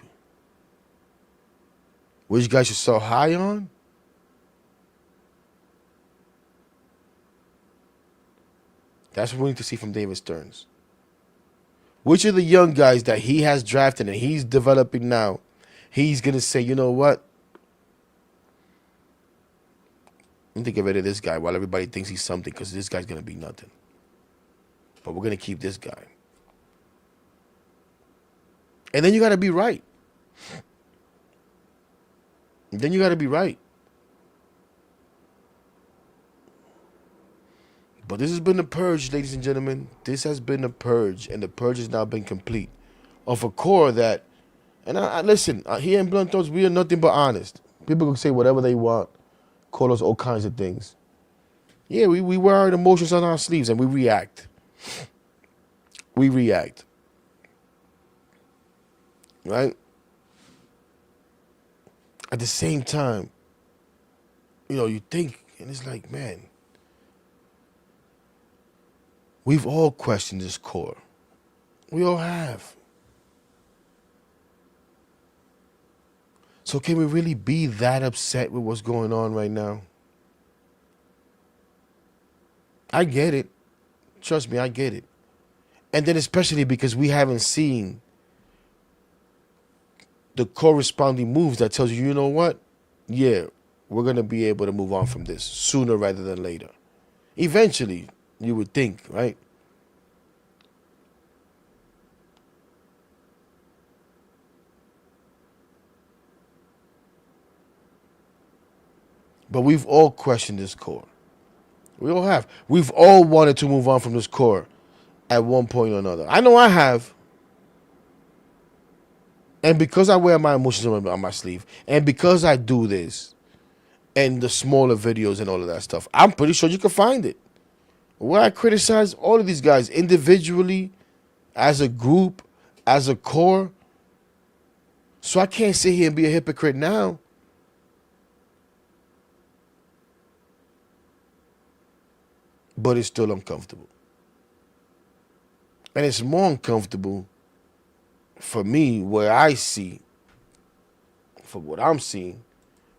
which guys should sell high on. That's what we need to see from David Stearns. Which of the young guys that he has drafted and he's developing now, he's going to say, you know what? I'm going to get rid of this guy while everybody thinks he's something, because this guy's going to be nothing. But we're going to keep this guy. And then you got to be right. And then you got to be right. But this has been the purge, ladies and gentlemen. This has been the purge, and the purge has now been complete of a core that, and I listen, here in Blunt Thoughts, we are nothing but honest. People can say whatever they want, call us all kinds of things. Yeah, we wear our emotions on our sleeves, and we react. We react. Right? At the same time, you think, and it's like, man, we've all questioned this core. We all have. So can we really be that upset with what's going on right now? I get it. Trust me, I get it. And then especially because we haven't seen the corresponding moves that tells you, you know what? Yeah, we're going to be able to move on from this sooner rather than later. Eventually, you would think, right? But we've all questioned this core. We all have. We've all wanted to move on from this core at one point or another. I know I have. And because I wear my emotions on my sleeve, and because I do this, and the smaller videos and all of that stuff, I'm pretty sure you can find it. Where I criticize all of these guys individually, as a group, as a core. So I can't sit here and be a hypocrite now. But it's still uncomfortable. And it's more uncomfortable for me where I see, for what I'm seeing,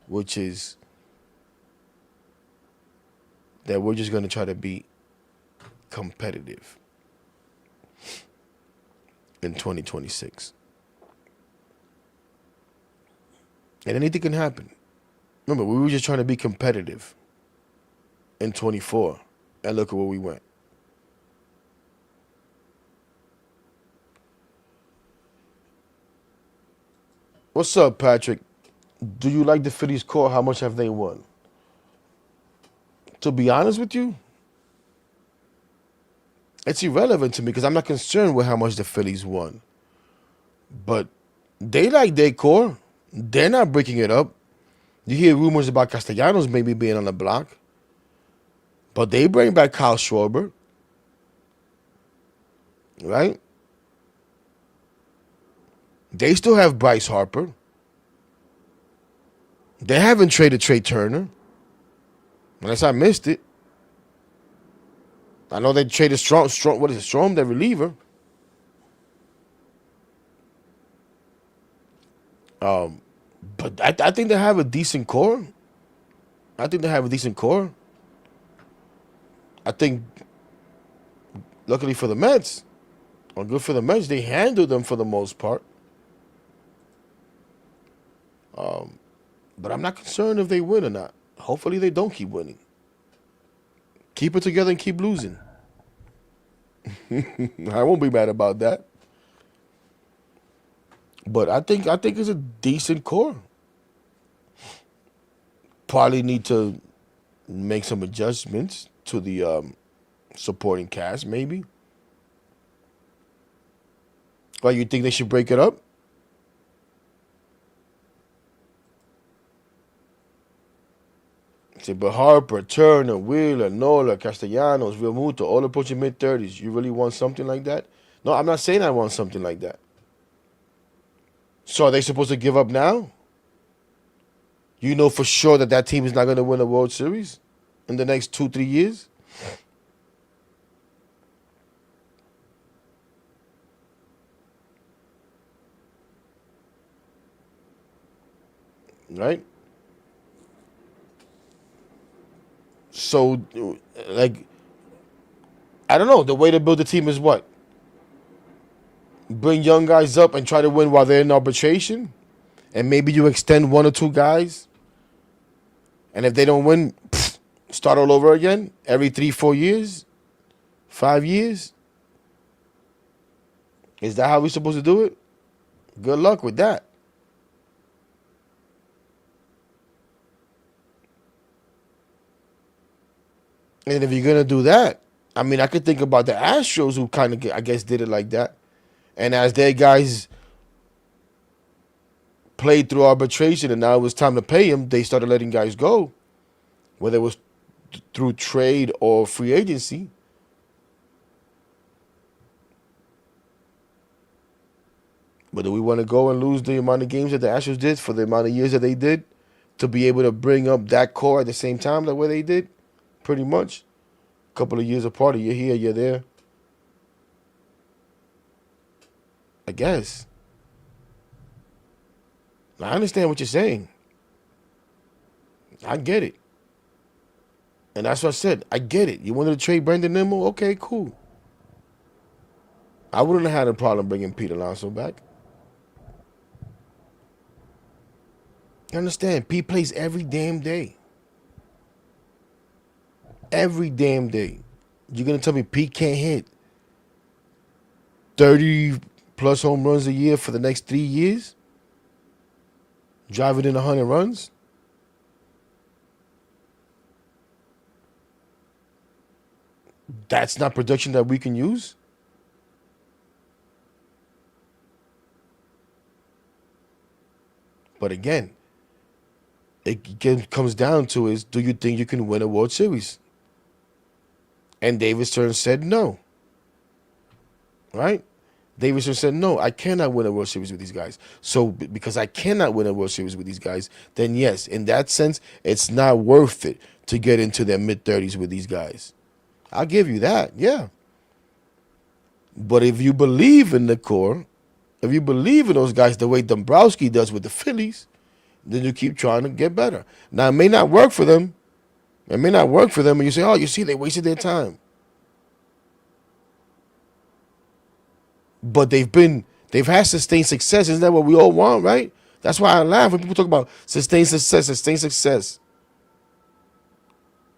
which is that we're just going to try to be competitive in 2026. And anything can happen. Remember, we were just trying to be competitive in 24. And look at where we went. What's up, Patrick? Do you like the Phillies core? How much have they won? To be honest with you, it's irrelevant to me because I'm not concerned with how much the Phillies won. But they like their core. They're not breaking it up. You hear rumors about Castellanos maybe being on the block. But they bring back Kyle Schwarber. Right? They still have Bryce Harper. They haven't traded Trey Turner. Unless I missed it. I know they traded Strom, what is it? Strom, their reliever. But I think they have a decent core. I think, luckily for the Mets, or good for the Mets, they handled them for the most part. But I'm not concerned if they win or not. Hopefully they don't keep winning. Keep it together and keep losing. I won't be mad about that. But I think it's a decent core. probably need to make some adjustments to the supporting cast, maybe. Or you think they should break it up? Say, but Harper, Turner, Wheeler, Nola, Castellanos, Realmuto, all approaching mid-30s. You really want something like that? No, I'm not saying I want something like that. So are they supposed to give up now? You know for sure that team is not going to win a World Series in the next 2-3 years? Right? So, like, I don't know. The way to build a team is what? Bring young guys up and try to win while they're in arbitration? And maybe you extend 1 or 2 guys? And if they don't win, start all over again every 3-4 years? 5 years? Is that how we're supposed to do it? Good luck with that. And if you're going to do that, I mean, I could think about the Astros who kind of, I guess, did it like that. And as their guys played through arbitration and now it was time to pay them, they started letting guys go, whether it was through trade or free agency. But do we want to go and lose the amount of games that the Astros did for the amount of years that they did to be able to bring up that core at the same time the way they did? Pretty much. A couple of years apart. You're here, you're there. I guess. I understand what you're saying. I get it. And that's what I said. I get it. You wanted to trade Brandon Nimmo? Okay, cool. I wouldn't have had a problem bringing Pete Alonso back. You understand? Pete plays every damn day. Every damn day. You're going to tell me Pete can't hit 30-plus home runs a year for the next 3 years? Driving in 100 runs? That's not production that we can use? But again, it comes down to is, do you think you can win a World Series? And David Stern said no. Right? David Stern said, no, I cannot win a World Series with these guys. So because I cannot win a World Series with these guys, then yes, in that sense, it's not worth it to get into their mid-30s with these guys. I'll give you that, yeah. But if you believe in the core, if you believe in those guys the way Dombrowski does with the Phillies, then you keep trying to get better. Now, it may not work for them. It may not work for them, and you say, oh, you see, they wasted their time. But they've had sustained success. Isn't that what we all want, right? That's why I laugh when people talk about sustained success, sustained success.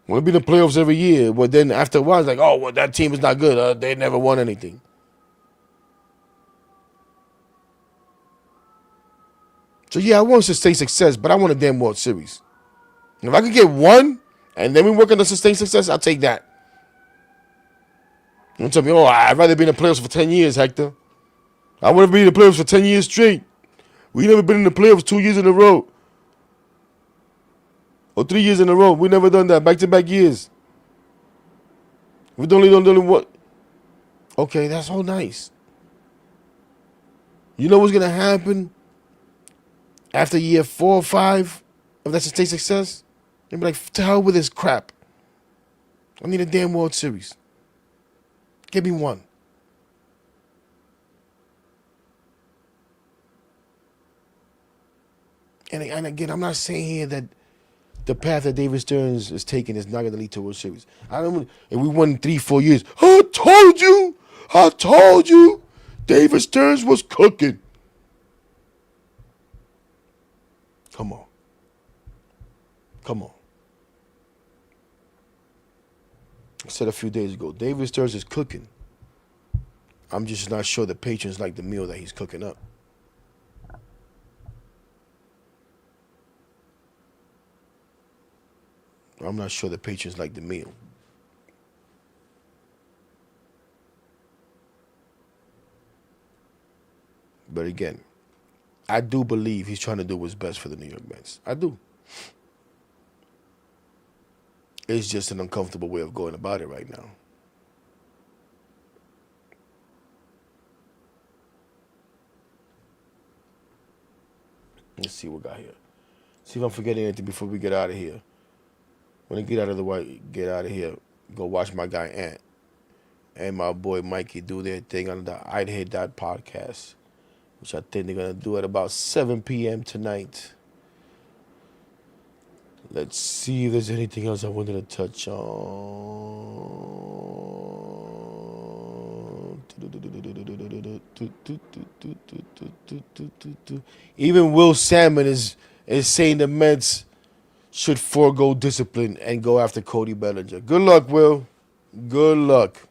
We'll be in the playoffs every year, but then after a while, it's like, oh, well, that team is not good. They never won anything. So, yeah, I want sustained success, but I want a damn World Series. And if I could get one, and then we work on the sustained success, I'll take that. Don't tell me, oh, I'd rather be in the playoffs for 10 years, Hector. I want to be in the playoffs for 10 years straight. We never been in the playoffs 2 years in a row. Or 3 years in a row. We never done that. Back-to-back years. We've only done what? Okay, that's all nice. You know what's going to happen after year 4 or 5 of that sustained success? They'll be like, to hell with this crap. I need a damn World Series. Give me one. And again, I'm not saying here that the path that David Stearns is taking is not going to lead to a World Series. I don't. If we won 3-4 years, I told you, David Stearns was cooking. Come on. I said a few days ago, David Stearns is cooking. I'm just not sure the patrons like the meal that he's cooking up. I'm not sure the patrons like the meal. But again, I do believe he's trying to do what's best for the New York Mets. I do. It's just an uncomfortable way of going about it right now. Let's see what we got here. See if I'm forgetting anything before we get out of here. When I get out of here, go watch my guy Ant and my boy Mikey do their thing on the I'd Hate That podcast, which I think they're going to do at about 7 p.m. tonight. Let's see if there's anything else I wanted to touch on. Even Will Salmon is saying the Mets should forego discipline and go after Cody Bellinger. Good luck, Will. Good luck.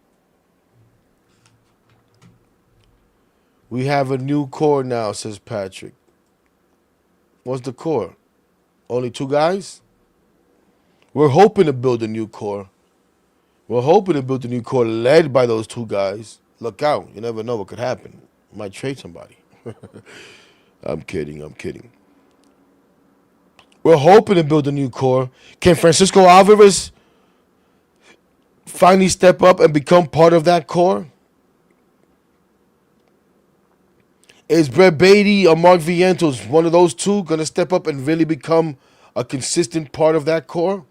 We have a new core now, says Patrick. What's the core? Only 2 guys? We're hoping to build a new core. We're hoping to build a new core led by those 2 guys. Look out. You never know what could happen. Might trade somebody. I'm kidding. We're hoping to build a new core. Can Francisco Alvarez finally step up and become part of that core? Is Brett Beatty or Mark Vientos, one of those 2, going to step up and really become a consistent part of that core?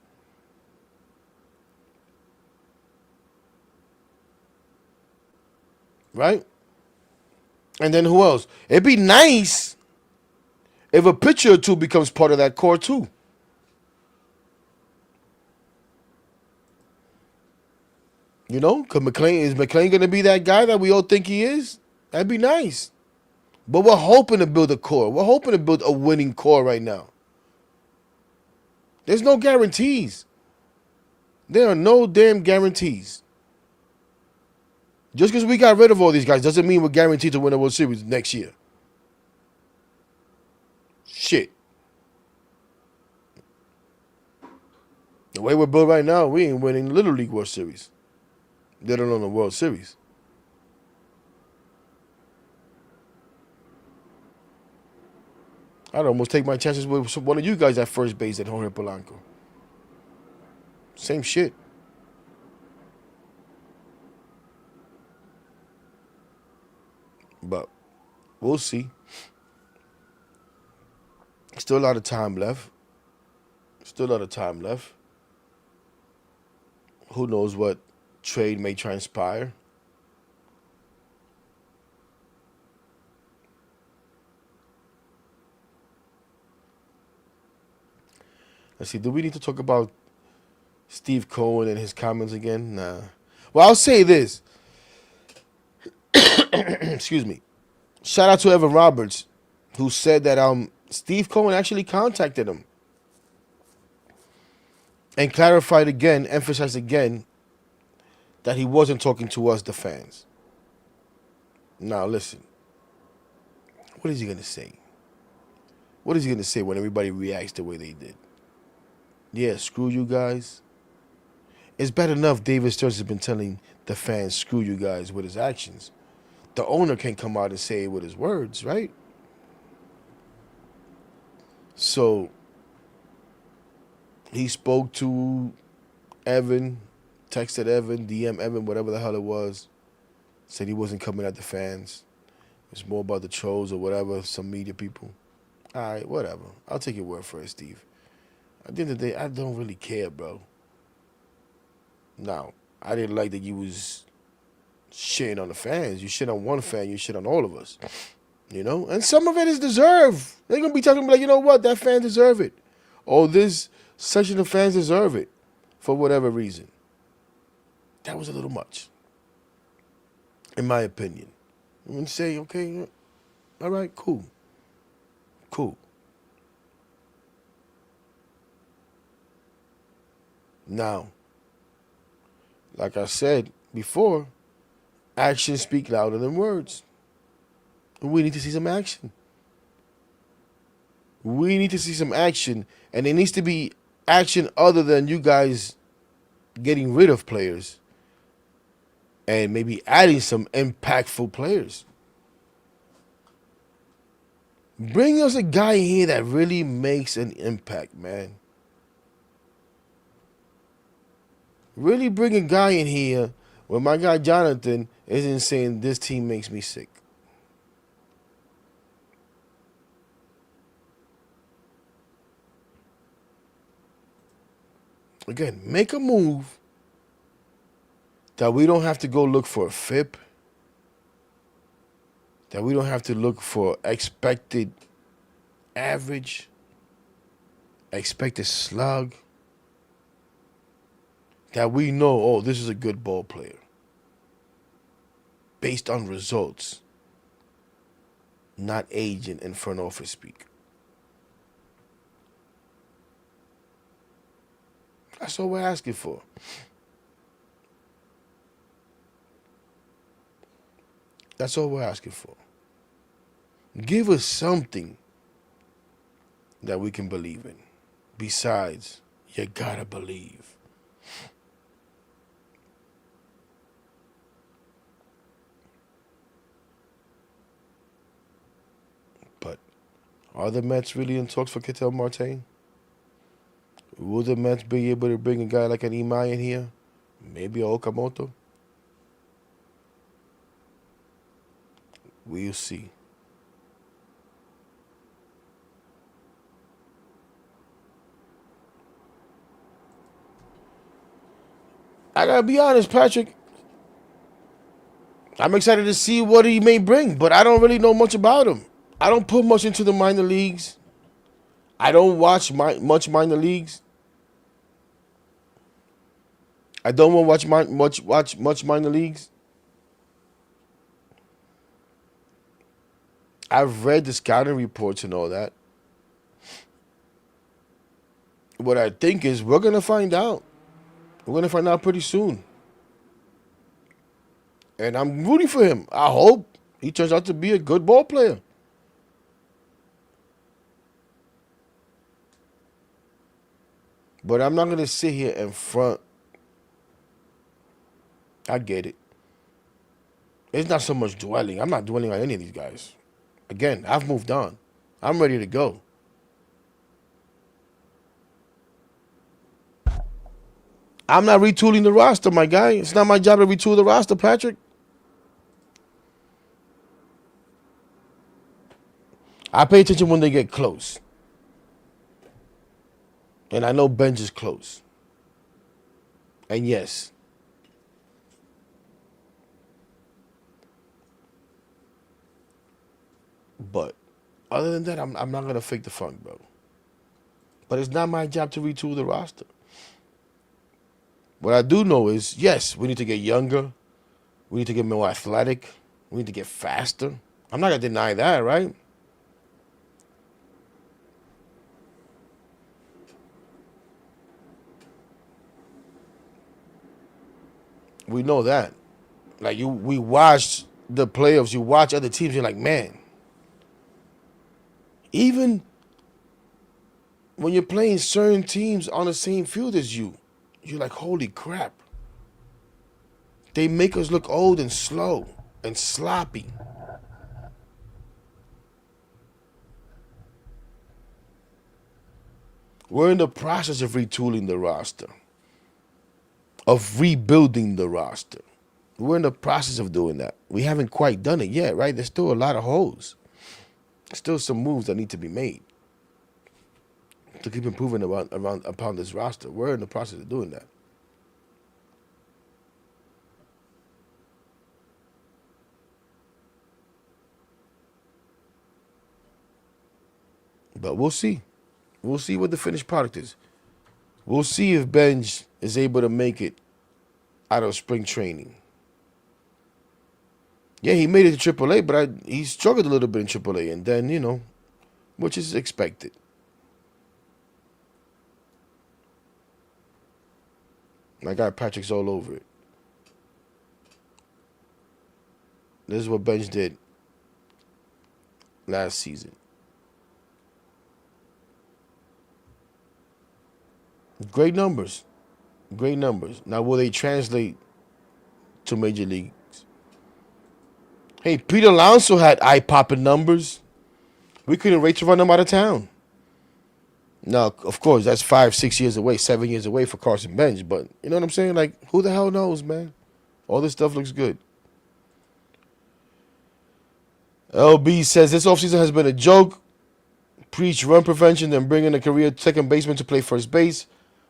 Right? And then who else? It'd be nice if a pitcher or 2 becomes part of that core too. You know, because is McLean going to be that guy that we all think he is? That'd be nice. But we're hoping to build a core. We're hoping to build a winning core right now. There's no guarantees. There are no damn guarantees. Just because we got rid of all these guys doesn't mean we're guaranteed to win a World Series next year. Shit. The way we're built right now, we ain't winning Little League World Series. Let alone the World Series. I'd almost take my chances with one of you guys at first base at Jorge Polanco. Same shit. But we'll see. Still a lot of time left. Who knows what trade may transpire. Let's see, do we need to talk about Steve Cohen and his comments again? Nah. Well, I'll say this. Excuse me. Shout out to Evan Roberts, who said that Steve Cohen actually contacted him and clarified again, emphasized again, that he wasn't talking to us, the fans. Now, listen. What is he going to say? What is he going to say when everybody reacts the way they did? Yeah, screw you guys. It's bad enough David Stearns has been telling the fans, screw you guys, with his actions. The owner can't come out and say it with his words, right? So, he spoke to Evan, texted Evan, DM Evan, whatever the hell it was. Said he wasn't coming at the fans. It's more about the trolls or whatever, some media people. All right, whatever. I'll take your word for it, Steve. At the end of the day, I don't really care, bro. Now, I didn't like that you was shitting on the fans. You shit on one fan, you shit on all of us. You know? And some of it is deserved. They're going to be talking like, you know what? That fan deserve it. Or this section of fans deserve it. For whatever reason. That was a little much. In my opinion. I'm going to say, okay, all right, cool. Cool. Now, like I said before, actions speak louder than words. We need to see some action. We need to see some action, and it needs to be action other than you guys getting rid of players and maybe adding some impactful players. Bring us a guy here that really makes an impact, man. Really bring a guy in here where my guy Jonathan isn't saying this team makes me sick. Again, make a move that we don't have to go look for a FIP, that we don't have to look for expected average, expected slug, that we know, oh, this is a good ball player based on results, not agent and front office speak. That's all we're asking for. That's all we're asking for. Give us something that we can believe in. Besides, you gotta believe. But are the Mets really in talks for Ketel Marte? Will the Mets be able to bring a guy like an Imai in here? Maybe a Okamoto? We'll see. I gotta be honest, Patrick. I'm excited to see what he may bring, but I don't really know much about him. I don't put much into the minor leagues. I don't watch much minor leagues. I don't want to watch much minor leagues. I've read the scouting reports and all that. What I think is we're gonna find out. We're gonna find out pretty soon. And I'm rooting for him. I hope he turns out to be a good ball player. But I'm not gonna sit here and front. I get it. It's not so much dwelling. I'm not dwelling on any of these guys. Again, I've moved on. I'm ready to go. I'm not retooling the roster, my guy. It's not my job to retool the roster, Patrick. I pay attention when they get close. And I know Benj is close. And yes, but other than that, I'm not going to fake the funk, bro. But it's not my job to retool the roster. What I do know is, yes, we need to get younger. We need to get more athletic. We need to get faster. I'm not going to deny that, right? We know that. Like we watch the playoffs, you watch other teams, you're like, man. Even when you're playing certain teams on the same field as you, you're like, holy crap. They make us look old and slow and sloppy. We're in the process of retooling the roster, of rebuilding the roster. We're in the process of doing that. We haven't quite done it yet, right? There's still a lot of holes. Still some moves that need to be made to keep improving upon this roster. We're in the process of doing that. But we'll see. We'll see what the finished product is. We'll see if Benj is able to make it out of spring training. Yeah, he made it to AAA, but he struggled a little bit in AAA, and then, which is expected. My guy Patrick's all over it. This is what Benj did last season. Great numbers. Great numbers. Now, will they translate to Major Leagues? Hey, Pete Alonso had eye-popping numbers. We couldn't wait to run him out of town. Now, of course, that's 5, 6 years away, 7 years away for Carson Bench. But you know what I'm saying? Like, who the hell knows, man? All this stuff looks good. LB says this offseason has been a joke. Preach run prevention, then bring in a career second baseman to play first base.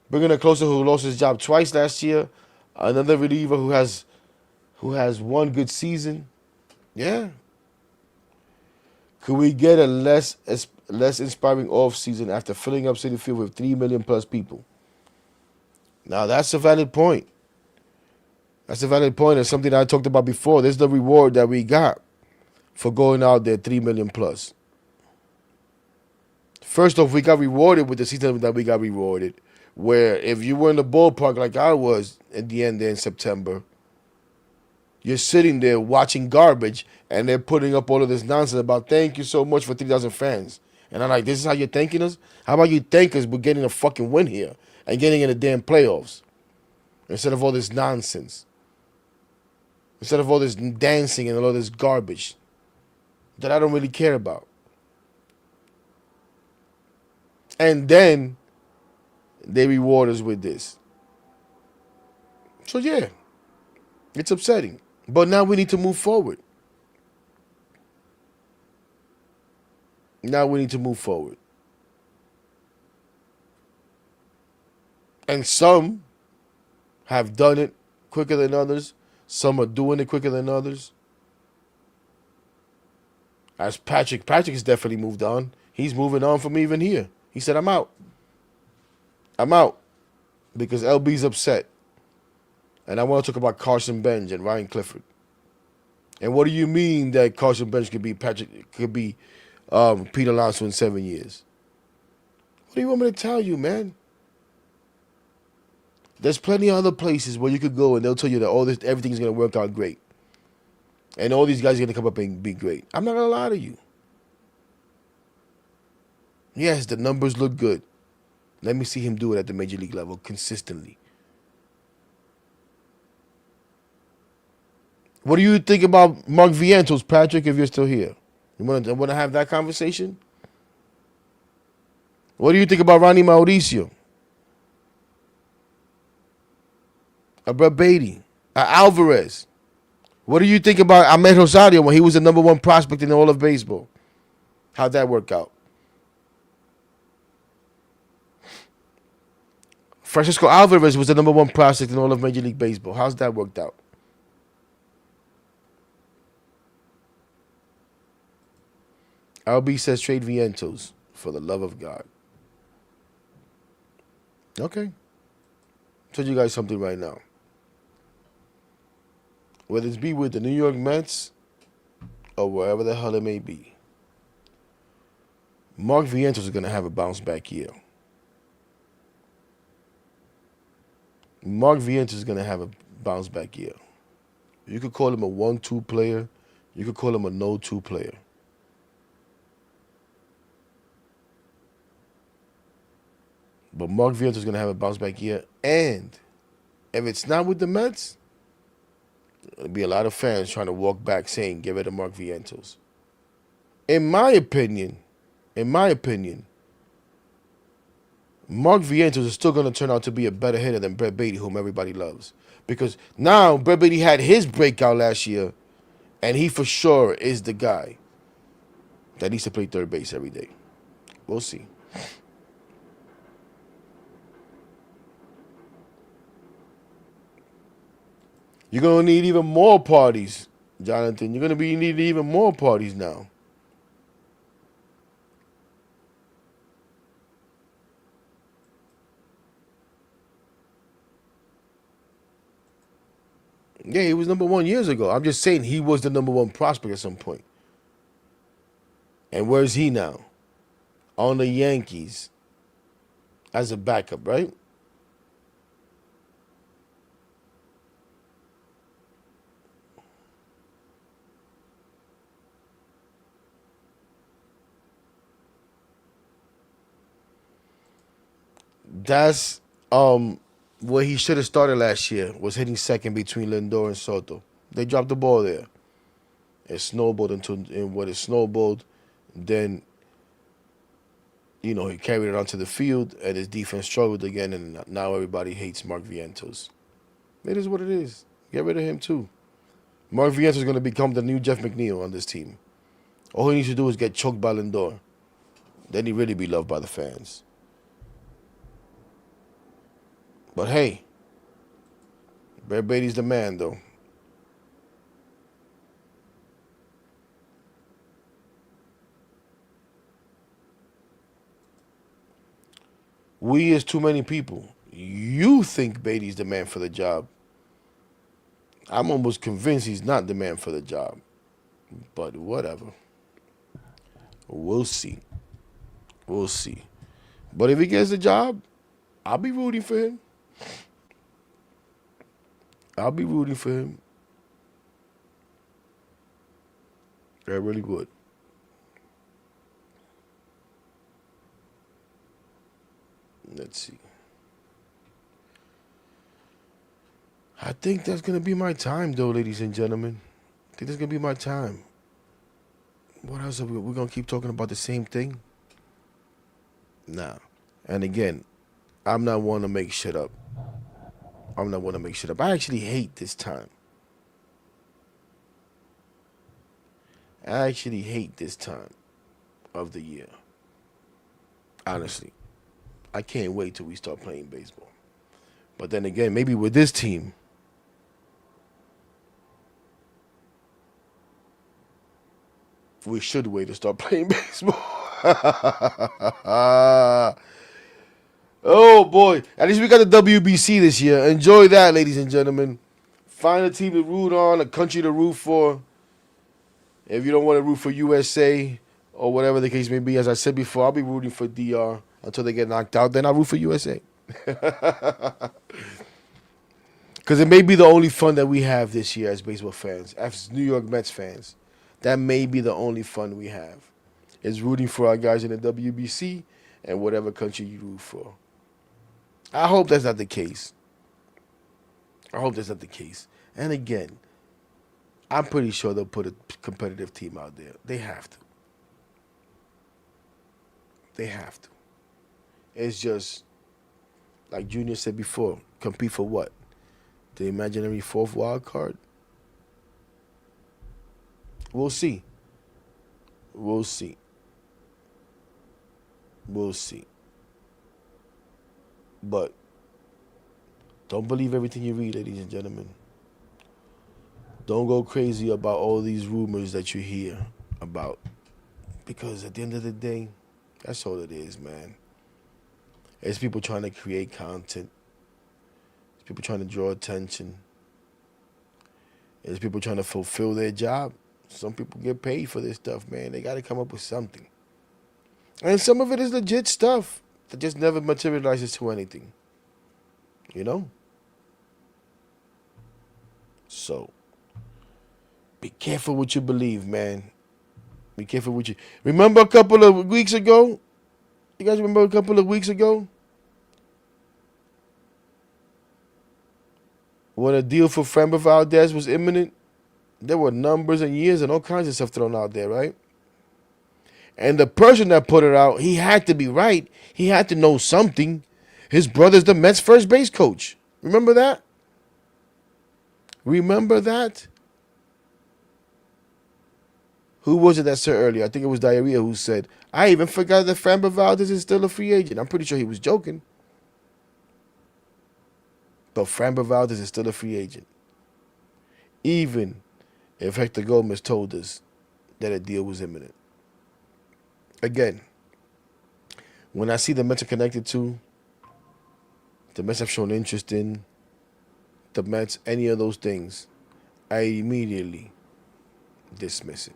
Bring in a closer who lost his job twice last year. Another reliever who has one good season. Yeah. Could we get a less inspiring offseason after filling up Citi Field with 3 million plus people? Now that's a valid point. That's a valid point. It's something that I talked about before. This is the reward that we got for going out there 3 million plus. First off, we got rewarded with the season that we got rewarded. Where if you were in the ballpark like I was at the end there in September, you're sitting there watching garbage and they're putting up all of this nonsense about thank you so much for 3,000 fans. And I'm like, this is how you're thanking us? How about you thank us for getting a fucking win here and getting in the damn playoffs instead of all this nonsense? Instead of all this dancing and all this garbage that I don't really care about. And then they reward us with this. So yeah, it's upsetting. But now we need to move forward. Now we need to move forward. And some have done it quicker than others. Some are doing it quicker than others. As Patrick has definitely moved on. He's moving on from even here. He said, I'm out. I'm out. Because LB's upset. And I want to talk about Carson Bench and Ryan Clifford. And what do you mean that Carson Bench could be Pete Alonso in 7 years? What do you want me to tell you, man? There's plenty of other places where you could go and they'll tell you that everything's going to work out great. And all these guys are going to come up and be great. I'm not going to lie to you. Yes, the numbers look good. Let me see him do it at the major league level consistently. What do you think about Mark Vientos, Patrick, if you're still here? You want to have that conversation? What do you think about Ronnie Mauricio? Brett Beatty? Alvarez? What do you think about Ahmed Rosario when he was the number one prospect in all of baseball? How'd that work out? Francisco Alvarez was the number one prospect in all of Major League Baseball. How's that worked out? LB says trade Vientos for the love of God. Okay. Tell you guys something right now. Whether it's be with the New York Mets or wherever the hell it may be, Mark Vientos is going to have a bounce back year. Mark Vientos is going to have a bounce back year. You could call him a 1-2 player. You could call him a no-2 player. But Mark Vientos is going to have a bounce back year. And if it's not with the Mets, there'll be a lot of fans trying to walk back saying, get rid of Mark Vientos. In my opinion, Mark Vientos is still going to turn out to be a better hitter than Brett Beatty, whom everybody loves. Because now Brett Beatty had his breakout last year, and he for sure is the guy that needs to play third base every day. We'll see. You're going to need even more parties, Jonathan. You're going to be needing even more parties now. Yeah, he was number one years ago. I'm just saying he was the number one prospect at some point. And where's he now? On the Yankees as a backup, right? That's Where he should have started last year was hitting second between Lindor and Soto. They dropped the ball there. It snowballed and what it snowballed, then he carried it onto the field, and his defense struggled again, and now everybody hates Mark Vientos. It is what it is. Get rid of him too. Mark Vientos is going to become the new Jeff McNeil on this team. All he needs to do is get choked by Lindor. Then he really be loved by the fans. But hey, Bear Beatty's the man, though. We is too many people. You think Beatty's the man for the job. I'm almost convinced he's not the man for the job. But whatever. We'll see. We'll see. But if he gets the job, I'll be rooting for him. I'll be rooting for him. I really would. Let's see. I think that's going to be my time, though, ladies and gentlemen. I think that's going to be my time. What else are we going to keep talking about the same thing? Nah. And again, I'm not one to make shit up. I actually hate this time. I actually hate this time of the year. Honestly. I can't wait till we start playing baseball. But then again, maybe with this team, we should wait to start playing baseball. Oh, boy. At least we got the WBC this year. Enjoy that, ladies and gentlemen. Find a team to root on, a country to root for. If you don't want to root for USA or whatever the case may be, as I said before, I'll be rooting for DR until they get knocked out. Then I'll root for USA. Because it may be the only fun that we have this year as baseball fans, as New York Mets fans. That may be the only fun we have, is rooting for our guys in the WBC and whatever country you root for. I hope that's not the case. And again, I'm pretty sure they'll put a competitive team out there. They have to. It's just, like Junior said before, compete for what? The imaginary fourth wild card? We'll see. But don't believe everything you read, ladies and gentlemen. Don't go crazy about all these rumors that you hear about. Because at the end of the day, that's all it is, man. It's people trying to create content. It's people trying to draw attention. It's people trying to fulfill their job. Some people get paid for this stuff, man. They got to come up with something. And some of it is legit stuff that just never materializes to anything. You know? So, be careful what you believe, man. Be careful what you... Remember a couple of weeks ago? You guys remember a couple of weeks ago? When a deal for Framber Valdez was imminent, there were numbers and years and all kinds of stuff thrown out there, right? And the person that put it out, he had to be right. He had to know something. His brother's the Mets first base coach. Remember that? Who was it that said earlier? I think it was Diarrhea who said, I even forgot that Framber Valdez is still a free agent. I'm pretty sure he was joking. But Framber Valdez is still a free agent. Even if Hector Gomez told us that a deal was imminent. Again, when I see the Mets are connected to, the Mets have shown interest in, the Mets, any of those things, I immediately dismiss it.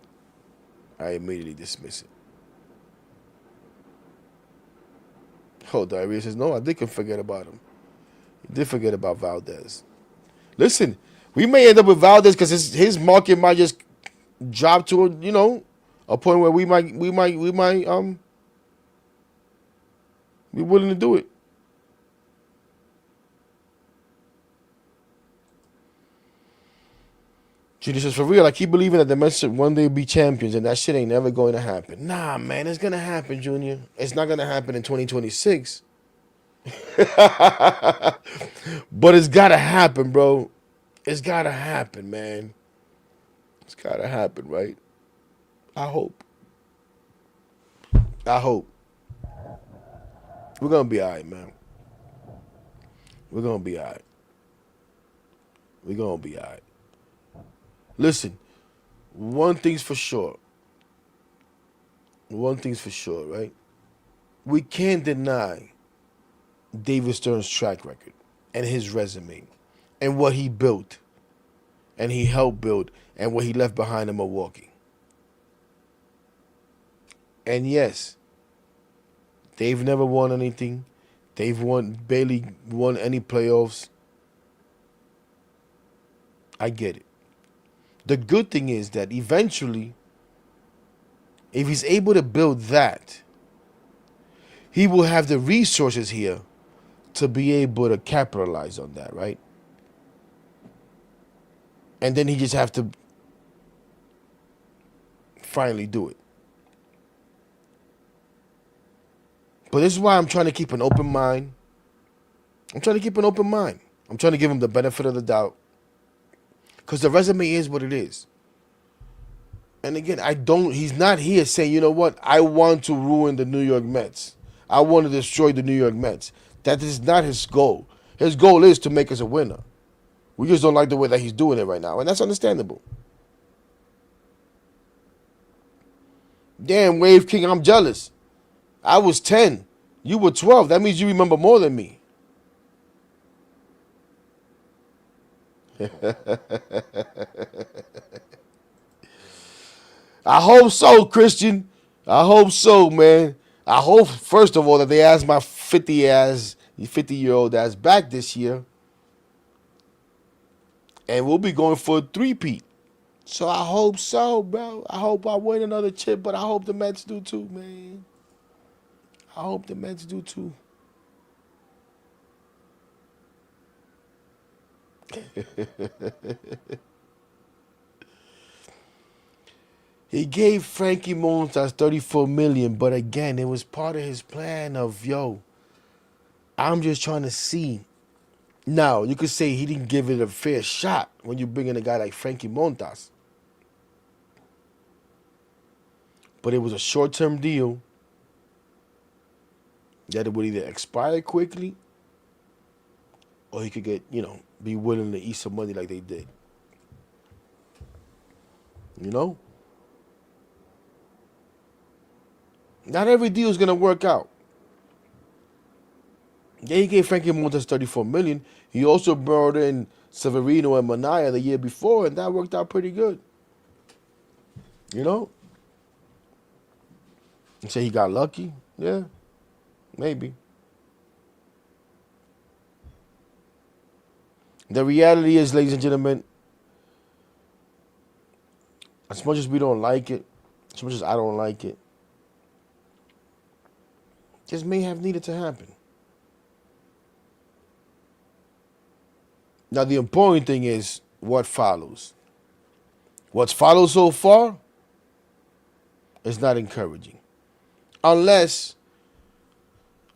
Oh, Diarrhea says, no, I did forget about him. He did forget about Valdez. Listen, we may end up with Valdez because his market might just drop to a point where we might be willing to do it. Junior says, for real, I keep believing that the Mets one day will be champions, and that shit ain't never going to happen. Nah, man, it's going to happen, Junior. It's not going to happen in 2026. But it's got to happen, bro. It's got to happen, man. It's got to happen, right? I hope. I hope. We're going to be all right, man. We're going to be all right. We're going to be all right. Listen, one thing's for sure. One thing's for sure, right? We can't deny David Stern's track record and his resume and what he built and he helped build and what he left behind in Milwaukee. And yes, they've never won anything. They've barely won any playoffs. I get it. The good thing is that eventually, if he's able to build that, he will have the resources here to be able to capitalize on that, right? And then he just have to finally do it. But this is why I'm trying to keep an open mind. I'm trying to give him the benefit of the doubt. Because the resume is what it is. And again, he's not here saying, you know what, I want to ruin the New York Mets. I want to destroy the New York Mets. That is not his goal. His goal is to make us a winner. We just don't like the way that he's doing it right now. And that's understandable. Damn, Wave King, I'm jealous. I was 10. You were 12. That means you remember more than me. I hope so, Christian. I hope so, man. I hope, first of all, that they ask my 50-year-old ass back this year. And we'll be going for a three-peat. So I hope so, bro. I hope I win another chip, but I hope the Mets do too, man. I hope the Mets do too. He gave Frankie Montas $34 million, but again, it was part of his plan of, yo, I'm just trying to see. Now, you could say he didn't give it a fair shot when you bring in a guy like Frankie Montas. But it was a short-term deal that it would either expire quickly or he could get, be willing to eat some money like they did. You know? Not every deal is going to work out. Yeah, he gave Frankie Montas $34 million. He also brought in Severino and Manaea the year before, and that worked out pretty good. You know? You say he got lucky? Yeah, maybe. The reality is, ladies and gentlemen, as much as we don't like it, as much as I don't like it, this may have needed to happen. Now, the important thing is what follows. What's followed so far is not encouraging. Unless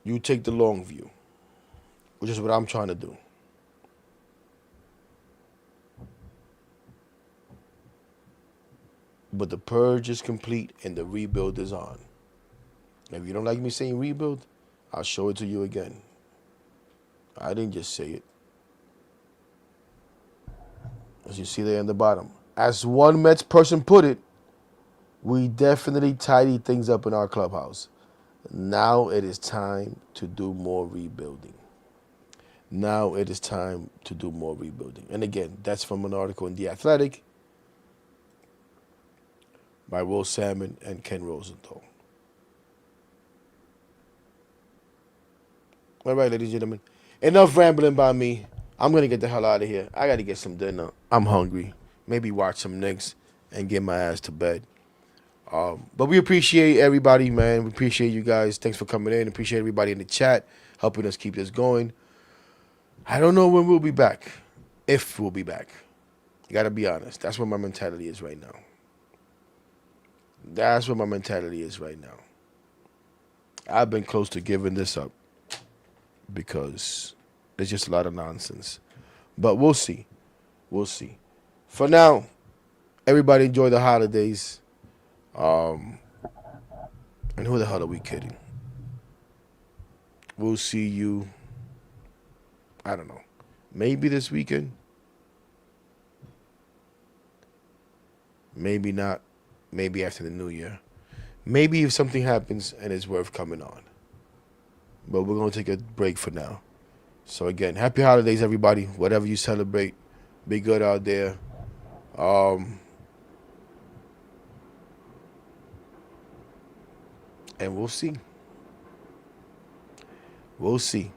you take the long view, which is what I'm trying to do. But the purge is complete and the rebuild is on. If you don't like me saying rebuild, I'll show it to you again. I didn't just say it. As you see there in the bottom. As one Mets person put it, we definitely tidied things up in our clubhouse. Now it is time to do more rebuilding. Now it is time to do more rebuilding. And again, that's from an article in The Athletic by Will Salmon and Ken Rosenthal. All right, ladies and gentlemen. Enough rambling by me. I'm going to get the hell out of here. I got to get some dinner. I'm hungry. Maybe watch some Knicks and get my ass to bed. But we appreciate everybody, man. We appreciate you guys. Thanks for coming in. Appreciate everybody in the chat helping us keep this going. I don't know when we'll be back. If we'll be back. You gotta be honest. That's what my mentality is right now. That's what my mentality is right now. I've been close to giving this up because there's just a lot of nonsense. But we'll see. We'll see. For now, everybody enjoy the holidays. And who the hell are we kidding? We'll see you, I don't know, maybe this weekend. Maybe not. Maybe after the new year. Maybe if something happens and it's worth coming on. But we're going to take a break for now. So again, happy holidays, everybody. Whatever you celebrate, be good out there. And we'll see. We'll see.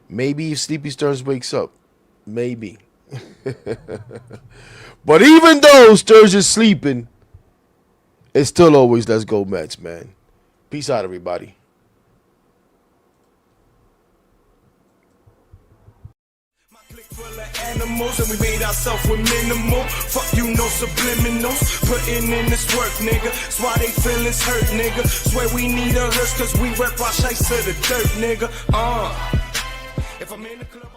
Maybe if Sleepy Stearns wakes up. Maybe. But even though Sturge is sleeping, it's still always let's go Mets, man. Peace out, everybody. My clique full of animals and we made ourselves with minimal. Fuck you, no subliminals. Putting in this work, nigga. That's why they feelings hurt, nigga. Swear we need a hearse cause we rep our shites to the dirt, nigga. If I'm in the club,